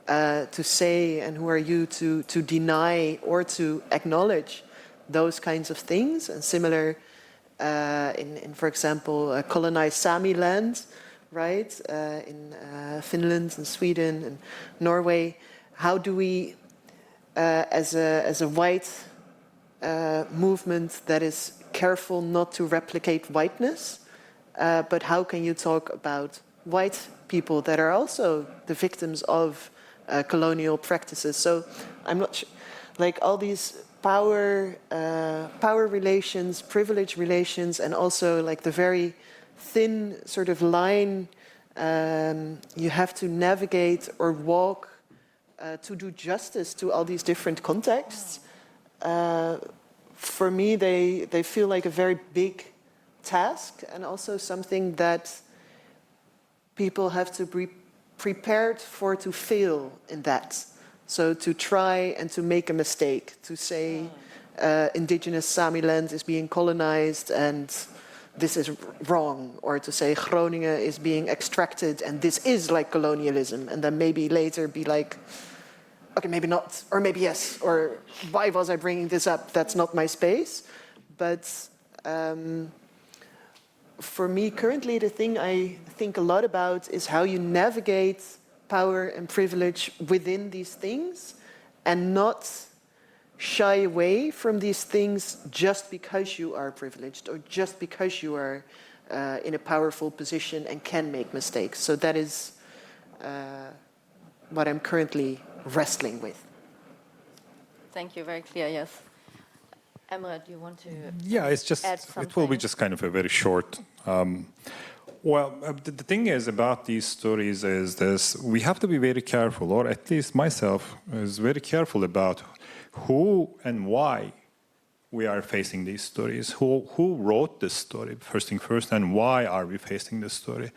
to say, and who are you to deny or to acknowledge those kinds of things? And similar in for example, colonized Sami land, right, in Finland and Sweden and Norway. How do we, as a white movement that is careful not to replicate whiteness, but how can you talk about white people that are also the victims of colonial practices? So I'm not sure, like all these power relations, privilege relations, and also like the very thin sort of line you have to navigate or walk to do justice to all these different contexts. For me, they feel like a very big task, and also something that people have to be prepared for, to fail in that. So to try and to make a mistake, to say indigenous Sami land is being colonized and this is wrong, or to say Groningen is being extracted and this is like colonialism, and then maybe later be like, okay, maybe not, or maybe yes, or why was I bringing this up? That's not my space. But for me, currently, the thing I think a lot about is how you navigate power and privilege within these things and not shy away from these things just because you are privileged or just because you are in a powerful position and can make mistakes. So that is what I'm currently wrestling with. Thank you, very clear, yes. Emre, do you want to Yeah, it's just, add it will be something? just kind of a very short. The thing is about these stories is this: we have to be very careful, or at least myself is very careful about who and why we are facing these stories. Who wrote this story, first thing first, and why are we facing this story?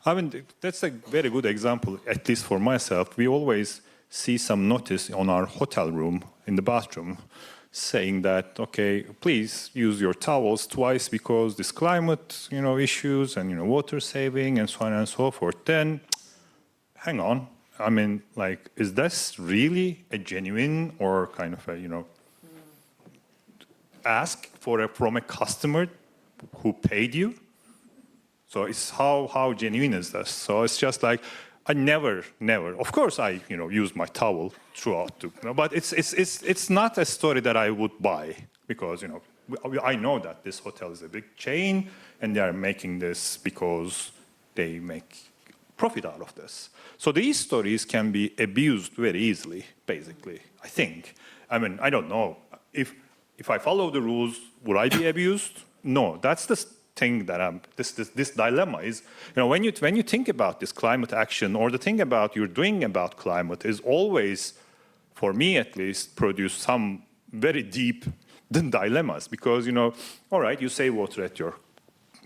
I mean, that's a very good example, at least for myself. We always see some notice on our hotel room in the bathroom saying that, okay, please use your towels twice because this climate, issues and, water saving and so on and so forth. Then, hang on. I mean, like, is this really a genuine or kind of a, ask from a customer who paid you? So it's how genuine is this? So it's just like, I never. Of course, I use my towel throughout, but it's not a story that I would buy because I know that this hotel is a big chain and they are making this because they make profit out of this. So these stories can be abused very easily, basically. I think. I mean, I don't know if I follow the rules, would I be abused? No, that's the thing that this dilemma is, when you think about this climate action or the thing about you're doing about climate is always, for me at least, produce some very deep dilemmas because, all right, you save water at your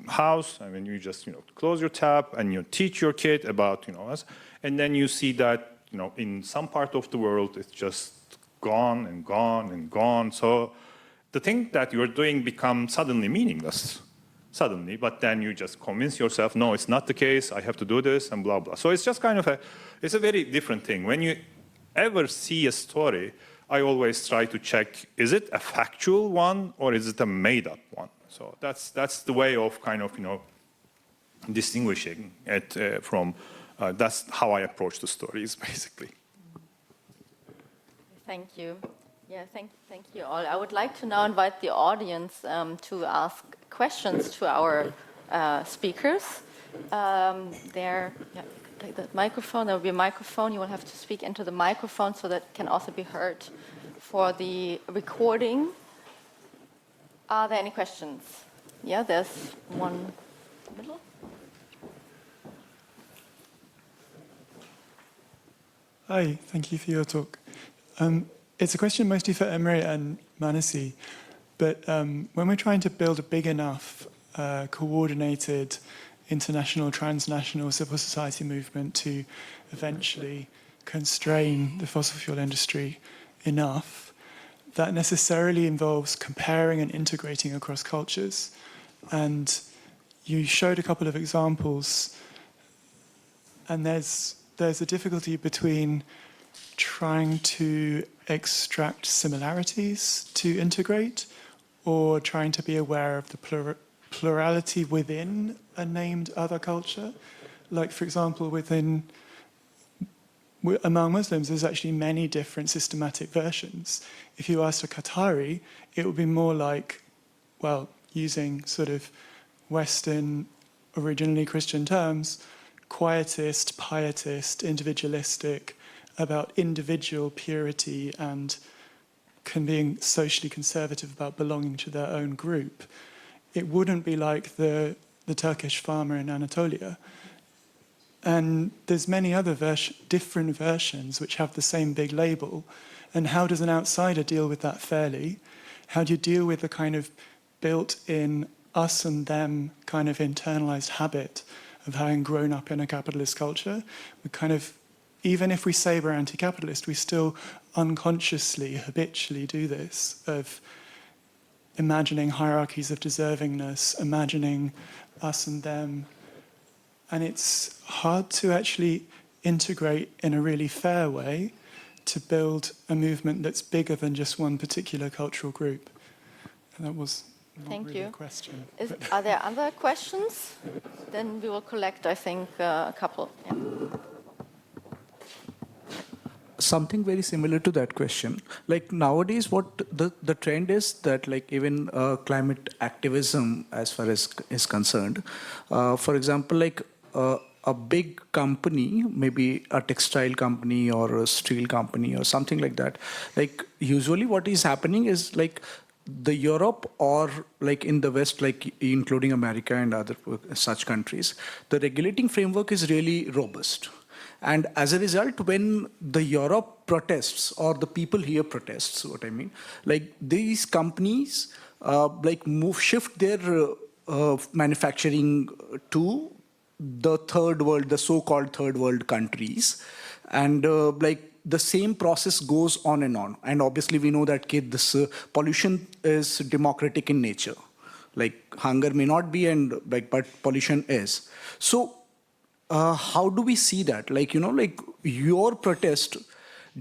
house. I mean, you just, close your tap and you teach your kid about, us. And then you see that, in some part of the world, it's just gone and gone and gone. So the thing that you're doing becomes suddenly meaningless. But then you just convince yourself, no, it's not the case, I have to do this, and blah, blah. So it's just kind of it's a very different thing. When you ever see a story, I always try to check, is it a factual one or is it a made-up one? So that's the way of kind of, distinguishing it from, that's how I approach the stories, basically. Thank you. Yeah, thank you all. I would like to now invite the audience to ask questions to our speakers. Take that microphone. There will be a microphone. You will have to speak into the microphone so that can also be heard for the recording. Are there any questions? Yeah, there's one in the middle. Hi, thank you for your talk. It's a question mostly for Emre and Manasi, but when we're trying to build a big enough, coordinated, international, transnational civil society movement to eventually constrain the fossil fuel industry enough, that necessarily involves comparing and integrating across cultures. And you showed a couple of examples, and there's a difficulty between trying to extract similarities to integrate or trying to be aware of the plurality within a named other culture. Like, for example, among Muslims, there's actually many different systematic versions. If you asked a Qatari, it would be more like, well, using sort of Western, originally Christian terms, quietist, pietist, individualistic, about individual purity and being socially conservative about belonging to their own group. It wouldn't be like the Turkish farmer in Anatolia. And there's many other different versions which have the same big label. And how does an outsider deal with that fairly? How do you deal with the kind of built-in us and them kind of internalized habit of having grown up in a capitalist culture? We kind of, even if we say we're anti-capitalist, we still unconsciously, habitually do this, of imagining hierarchies of deservingness, imagining us and them. And it's hard to actually integrate in a really fair way to build a movement that's bigger than just one particular cultural group. And that was Thank really you. a question. Are there other questions? Then we will collect, I think, a couple. Yeah. Something very similar to that question. Like nowadays, what the trend is that like even climate activism, as far as is concerned, for example, like a big company, maybe a textile company or a steel company or something like that. Like usually, what is happening is like the Europe or like in the West, like including America and other such countries, the regulating framework is really robust. And as a result, when the Europe protests or the people here protests, what I mean, like these companies shift their manufacturing to the third world, the so-called third world countries. And like the same process goes on. And obviously we know that this pollution is democratic in nature. Like hunger may not be, but pollution is. So how do we see that? Like, like your protest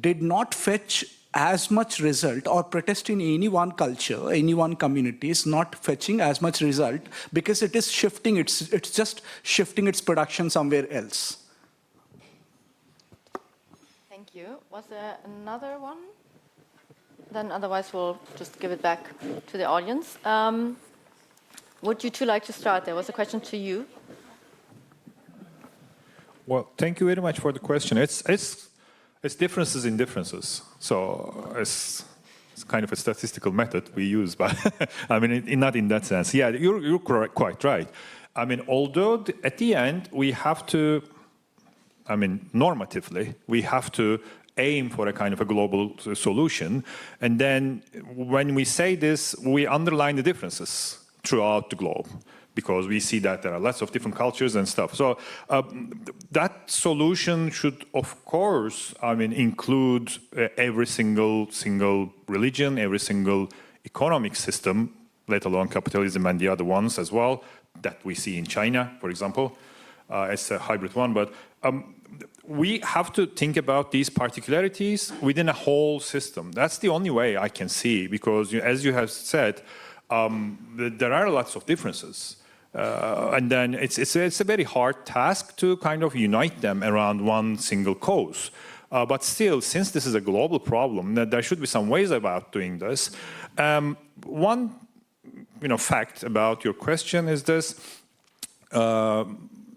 did not fetch as much result, or protest in any one culture, any one community is not fetching as much result because it is shifting, it's just shifting its production somewhere else. Thank you. Was there another one? Then otherwise we'll just give it back to the audience. Would you two like to start? There was a question to you. Well, thank you very much for the question. It's differences in differences. So it's kind of a statistical method we use, but I mean, not in that sense. Yeah, you're quite right. I mean, although at the end we have to, I mean, normatively, we have to aim for a kind of a global solution. And then when we say this, we underline the differences throughout the globe, because we see that there are lots of different cultures and stuff. So that solution should, of course, I mean, include every single religion, every single economic system, let alone capitalism and the other ones as well, that we see in China, for example, as a hybrid one. But we have to think about these particularities within a whole system. That's the only way I can see, because as you have said, there are lots of differences. And then it's a very hard task to kind of unite them around one single cause. But still, since this is a global problem, there should be some ways about doing this. One fact about your question is this.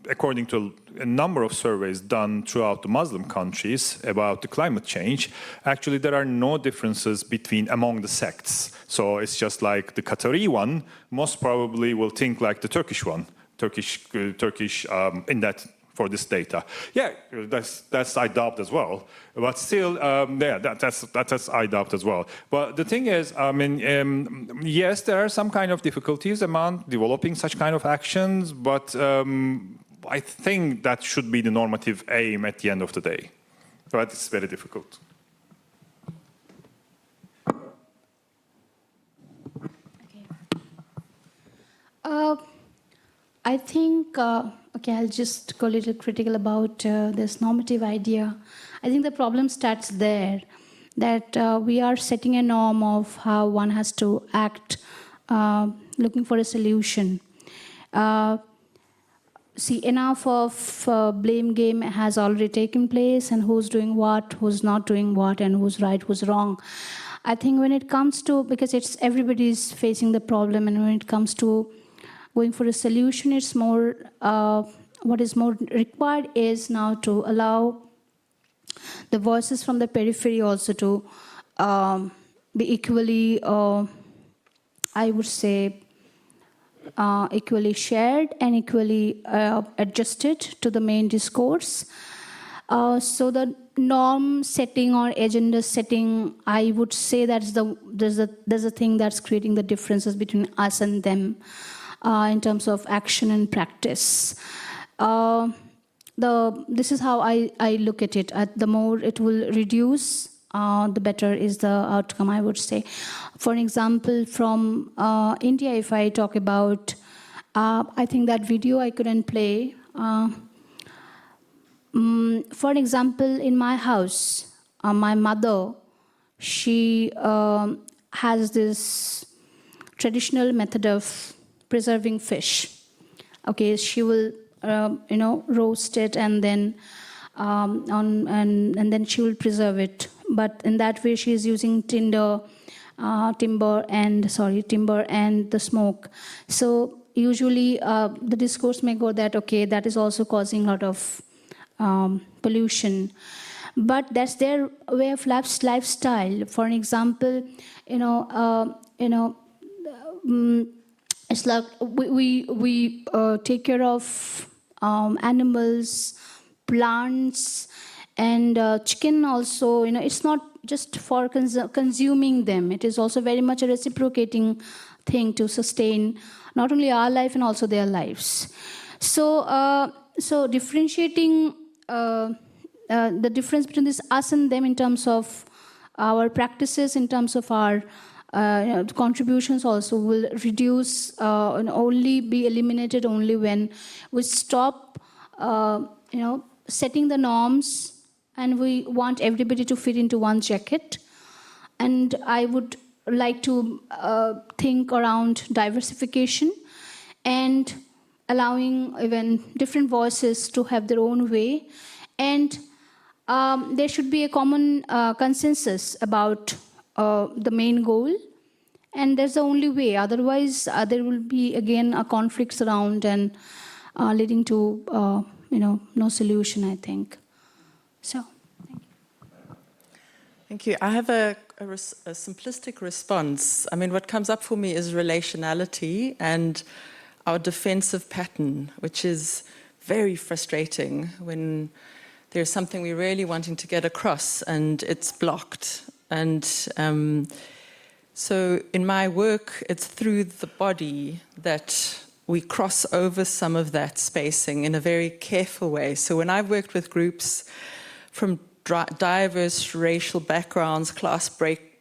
According to a number of surveys done throughout the Muslim countries about the climate change, actually there are no differences among the sects. So it's just like the Qatari one most probably will think like the Turkish one, Turkish in that for this data. Yeah, that's I doubt as well. But still, that's I doubt as well. But the thing is, I mean, yes, there are some kind of difficulties around developing such kind of actions, but I think that should be the normative aim at the end of the day. But it's very difficult. I think, I'll just go a little critical about this normative idea. I think the problem starts there, that we are setting a norm of how one has to act, looking for a solution. See, enough of blame game has already taken place, and who's doing what, who's not doing what, and who's right, who's wrong. I think when it comes to, because everybody's facing the problem, and when it comes to going for a solution, it's more, what is more required is now to allow the voices from the periphery also to be equally, I would say, equally shared and equally adjusted to the main discourse. So the norm setting or agenda setting, I would say that's there's a thing that's creating the differences between us and them in terms of action and practice. This is how I look at it. The more it will reduce, the better is the outcome, I would say. For example, from India, if I talk about, I think that video I couldn't play. For example, in my house, my mother, she has this traditional method of preserving fish. Okay, she will, roast it and then and then she will preserve it. But in that way, she is using timber and the smoke. So usually, the discourse may go that okay, that is also causing a lot of pollution. But that's their way of lifestyle. For an example, it's like we take care of animals, plants, and chicken also. It's not just for consuming them. It is also very much a reciprocating thing to sustain not only our life and also their lives. So differentiating the difference between this us and them in terms of our practices, in terms of our contributions also will reduce and only be eliminated only when we stop, setting the norms and we want everybody to fit into one jacket. And I would like to think around diversification and allowing even different voices to have their own way. And there should be a common consensus about the main goal. And that's the only way. Otherwise, there will be, again, conflicts around and leading to, no solution, I think. So, thank you. Thank you. I have a simplistic response. I mean, what comes up for me is relationality and our defensive pattern, which is very frustrating when there's something we're really wanting to get across and it's blocked. And so in my work, it's through the body that we cross over some of that spacing in a very careful way. So when I've worked with groups from diverse racial backgrounds, class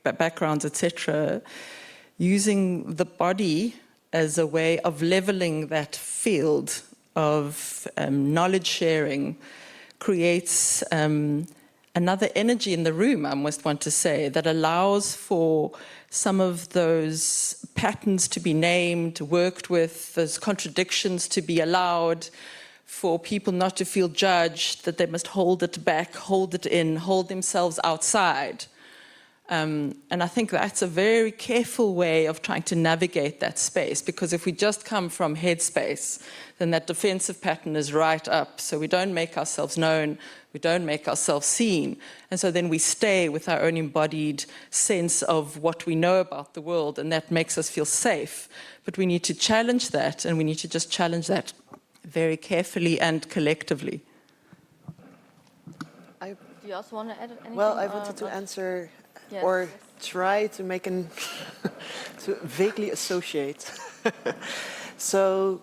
backgrounds, etc., using the body as a way of leveling that field of knowledge sharing creates another energy in the room, I almost want to say, that allows for some of those patterns to be named, worked with, those contradictions to be allowed, for people not to feel judged, that they must hold it back, hold it in, hold themselves outside. And I think that's a very careful way of trying to navigate that space, because if we just come from headspace, then that defensive pattern is right up. So we don't make ourselves known, we don't make ourselves seen. And so then we stay with our own embodied sense of what we know about the world, and that makes us feel safe. But we need to challenge that, and we need to just challenge that very carefully and collectively. Do you also want to add anything? Well, I wanted to answer Yes. or try to make to vaguely associate. So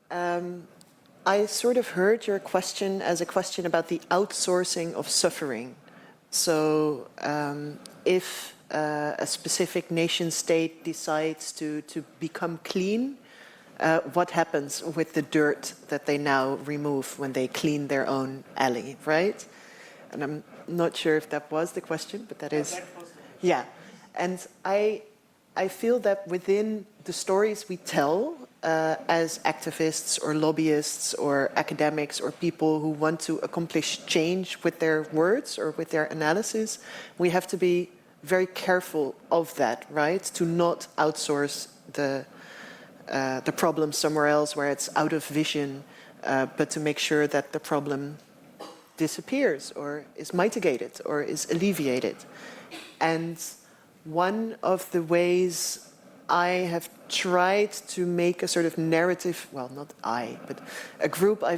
I sort of heard your question as a question about the outsourcing of suffering. So if a specific nation state decides to become clean, what happens with the dirt that they now remove when they clean their own alley, right? And I'm not sure if that was the question, but that is... Yeah, and I feel that within the stories we tell as activists or lobbyists or academics or people who want to accomplish change with their words or with their analysis, we have to be very careful of that, right? To not outsource the problem somewhere else where it's out of vision, but to make sure that the problem disappears or is mitigated or is alleviated. And one of the ways I have tried to make a sort of narrative, well, not I, but a group I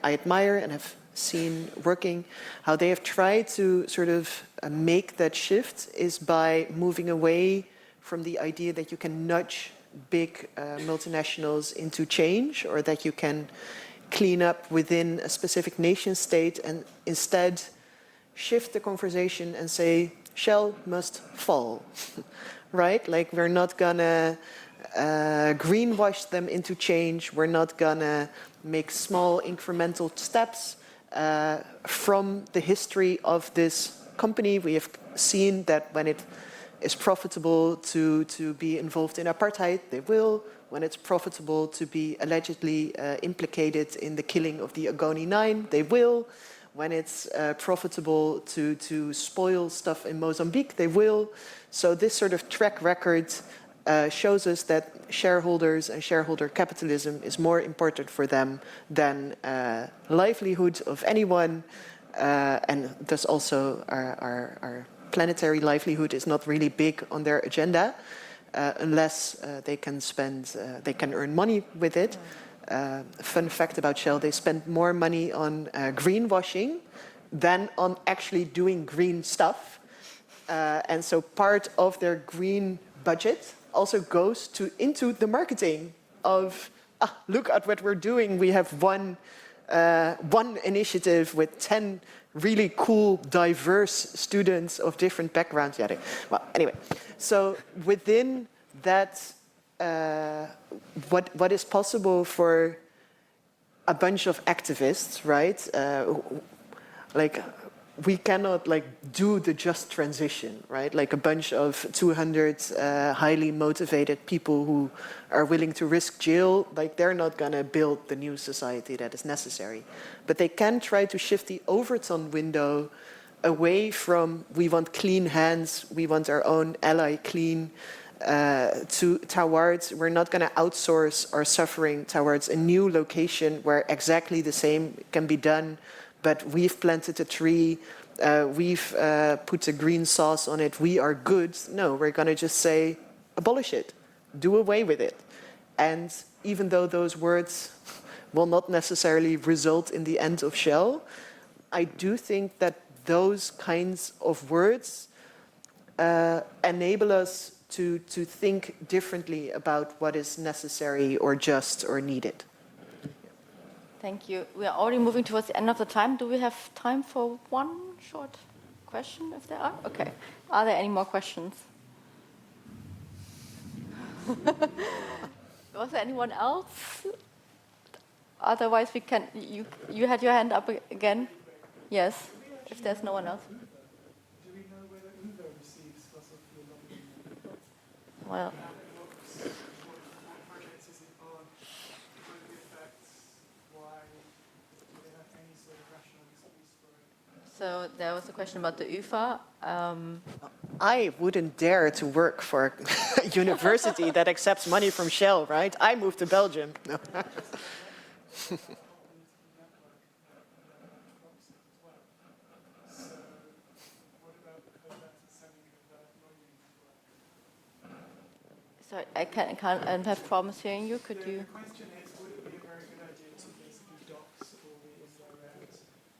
admire and have seen working, how they have tried to sort of make that shift is by moving away from the idea that you can nudge big multinationals into change, or that you can clean up within a specific nation state, and instead shift the conversation and say, Shell must fall, right? Like, we're not gonna greenwash them into change. We're not gonna make small incremental steps from the history of this company. We have seen that when it it's profitable to be involved in apartheid, they will. When it's profitable to be allegedly implicated in the killing of the Ogoni Nine, they will. When it's profitable to spoil stuff in Mozambique, they will. So this sort of track record shows us that shareholders and shareholder capitalism is more important for them than livelihood of anyone, and thus also our planetary livelihood is not really big on their agenda, unless they can earn money with it. Fun fact about Shell, they spend more money on greenwashing than on actually doing green stuff. And so part of their green budget also goes into the marketing of, look at what we're doing. We have one initiative with 10 really cool, diverse students of different backgrounds. Yeah, well, anyway, so within that, what is possible for a bunch of activists, right? Like, we cannot do the just transition, right? Like a bunch of 200 highly motivated people who are willing to risk jail, like they're not gonna build the new society that is necessary. But they can try to shift the Overton window away from we want clean hands, we want our own ally clean, towards we're not going to outsource our suffering towards a new location where exactly the same can be done, but we've planted a tree, we've put a green sauce on it, we are good. No, we're going to just say, abolish it, do away with it. And even though those words will not necessarily result in the end of Shell, I do think that those kinds of words enable us to think differently about what is necessary or just or needed. Thank you. We are already moving towards the end of the time. Do we have time for one short question, if there are? Okay. Are there any more questions? Was there anyone else? Otherwise, we can. You had your hand up again. Yes. If there's no one else. Do we know whether Uber receives fossil fuel lobbying? Well. What projects is it on? What are the effects? Why? Do they have any sort of rational excuse for it? So there was a question about the UFA. I wouldn't dare to work for a university that accepts money from Shell, right? I moved to Belgium. No. Sorry, I can't have problems hearing you. Could you? The question is, would it be a very good idea to basically dox all the indirect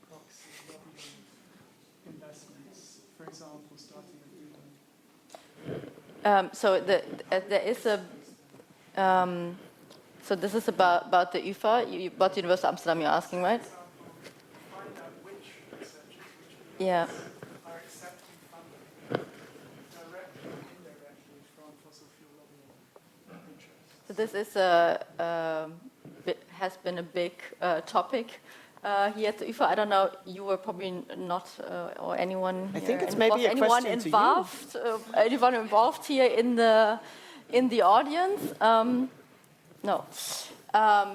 proxy lobbying investments, for example, starting with Uber? So there is a. So this is about the UFA, about the University of Amsterdam. You're asking, right? Find out which researchers, which Yeah. are accepting funding directly or indirectly from fossil fuel lobbying interests. So this is has been a big topic here at the UFA. I don't know. You were probably not, or anyone. I think here it's maybe a anyone question to you. involved. Anyone involved here in the audience? No.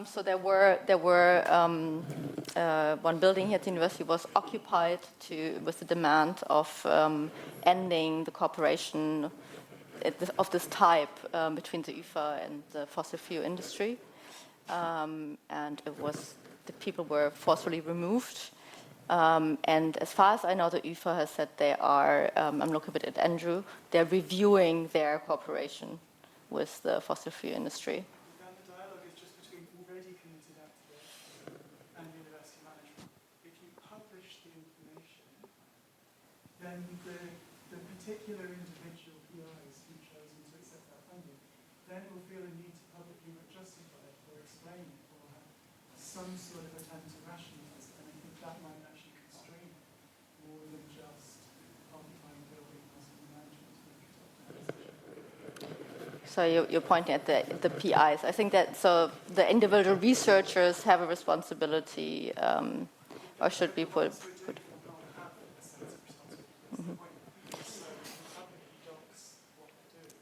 So there were one building here at the university was occupied with the demand of ending the cooperation of this type between the UFA and the fossil fuel industry, and the people were forcefully removed. And as far as I know, the UFA has said they are. I'm looking a bit at Andrew. They're reviewing their cooperation with the fossil fuel industry. Then the dialogue is just between already committed activists and university management. If you publish the information, then the particular individual PIs who've chosen to accept that funding then will feel a need to publicly justify it or explain it or have some sort of attempt to rationalize it. And I think that might actually constrain it more than just occupying a building and asking management to make a top-down decision. So you're pointing at the PIs. I think that so the individual researchers have a responsibility, or should be put.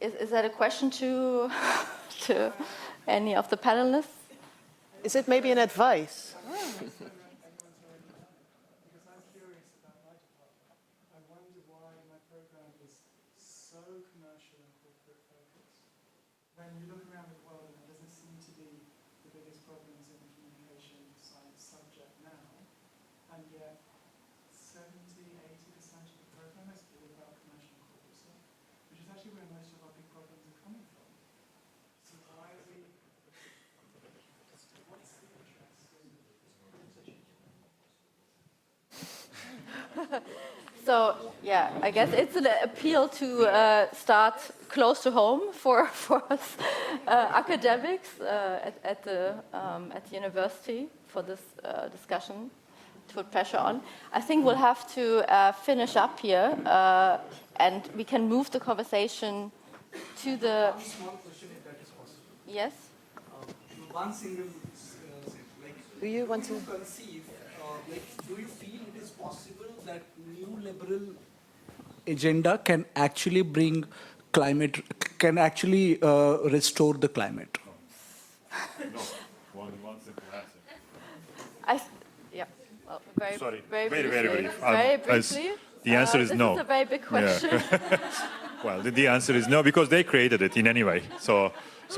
Is that a question to to any of the panelists? Is it maybe an advice? When you look around the world, and there doesn't seem to be the biggest problems in the communication science subject now, and yet 70–80% of the program is all about commercial and corporate stuff, which is actually where most of our big problems are coming from. So why are we? What's the interest in? So yeah, I guess it's an appeal to start close to home for us academics at the university for this discussion to put pressure on. I think we'll have to finish up here, and we can move the conversation to the. Small question, if that is possible. Yes. One single, Do you want to? conceive, do you feel it is possible that new liberal agenda can actually bring climate, can actually restore the climate? No, one simple answer. Yeah. Well, very, Sorry, very very briefly. brief. Very As briefly. the answer is this no. This is a very big question. Well, the answer is no, because they created it in any way. So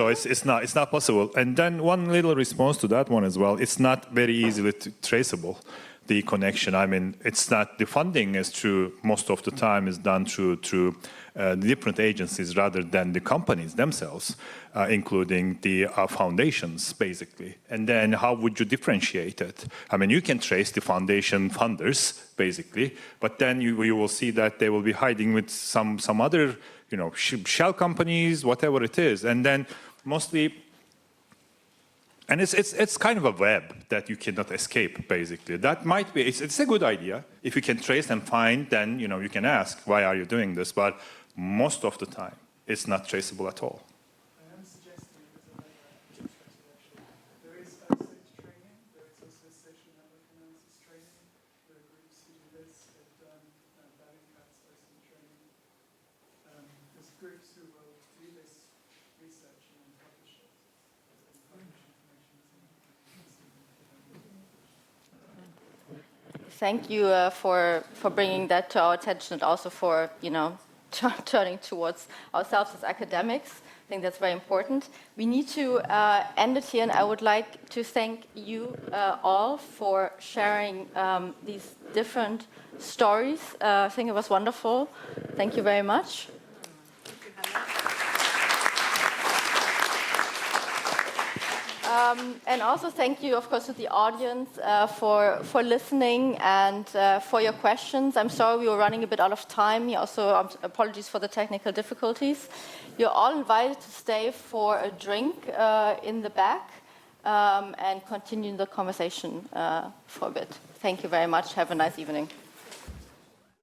it's not possible. And then one little response to that one as well. It's not very easily traceable, the connection. I mean, it's not, the funding is through, most of the time is done through different agencies rather than the companies themselves, including the foundations, basically. And then how would you differentiate it? I mean, you can trace the foundation funders, basically, but then you will see that they will be hiding with some other, shell companies, whatever it is. And then mostly, and it's kind of a web that you cannot escape, basically. That might be, it's a good idea. If you can trace and find, then, you can ask, why are you doing this? But most of the time, it's not traceable at all. I am suggesting there is basic training, there is also social network analysis training, there are groups who do this, they've done Bellingcat's OSCE training. There's groups who will do this research and then publish it. Thank you for bringing that to our attention, and also for turning towards ourselves as academics. I think that's very important. We need to end it here, and I would like to thank you all for sharing these different stories. I think it was wonderful. Thank you very much. And also thank you, of course, to the audience for listening and for your questions. I'm sorry we were running a bit out of time. Also, apologies for the technical difficulties. You're all invited to stay for a drink in the back and continue the conversation for a bit. Thank you very much. Have a nice evening.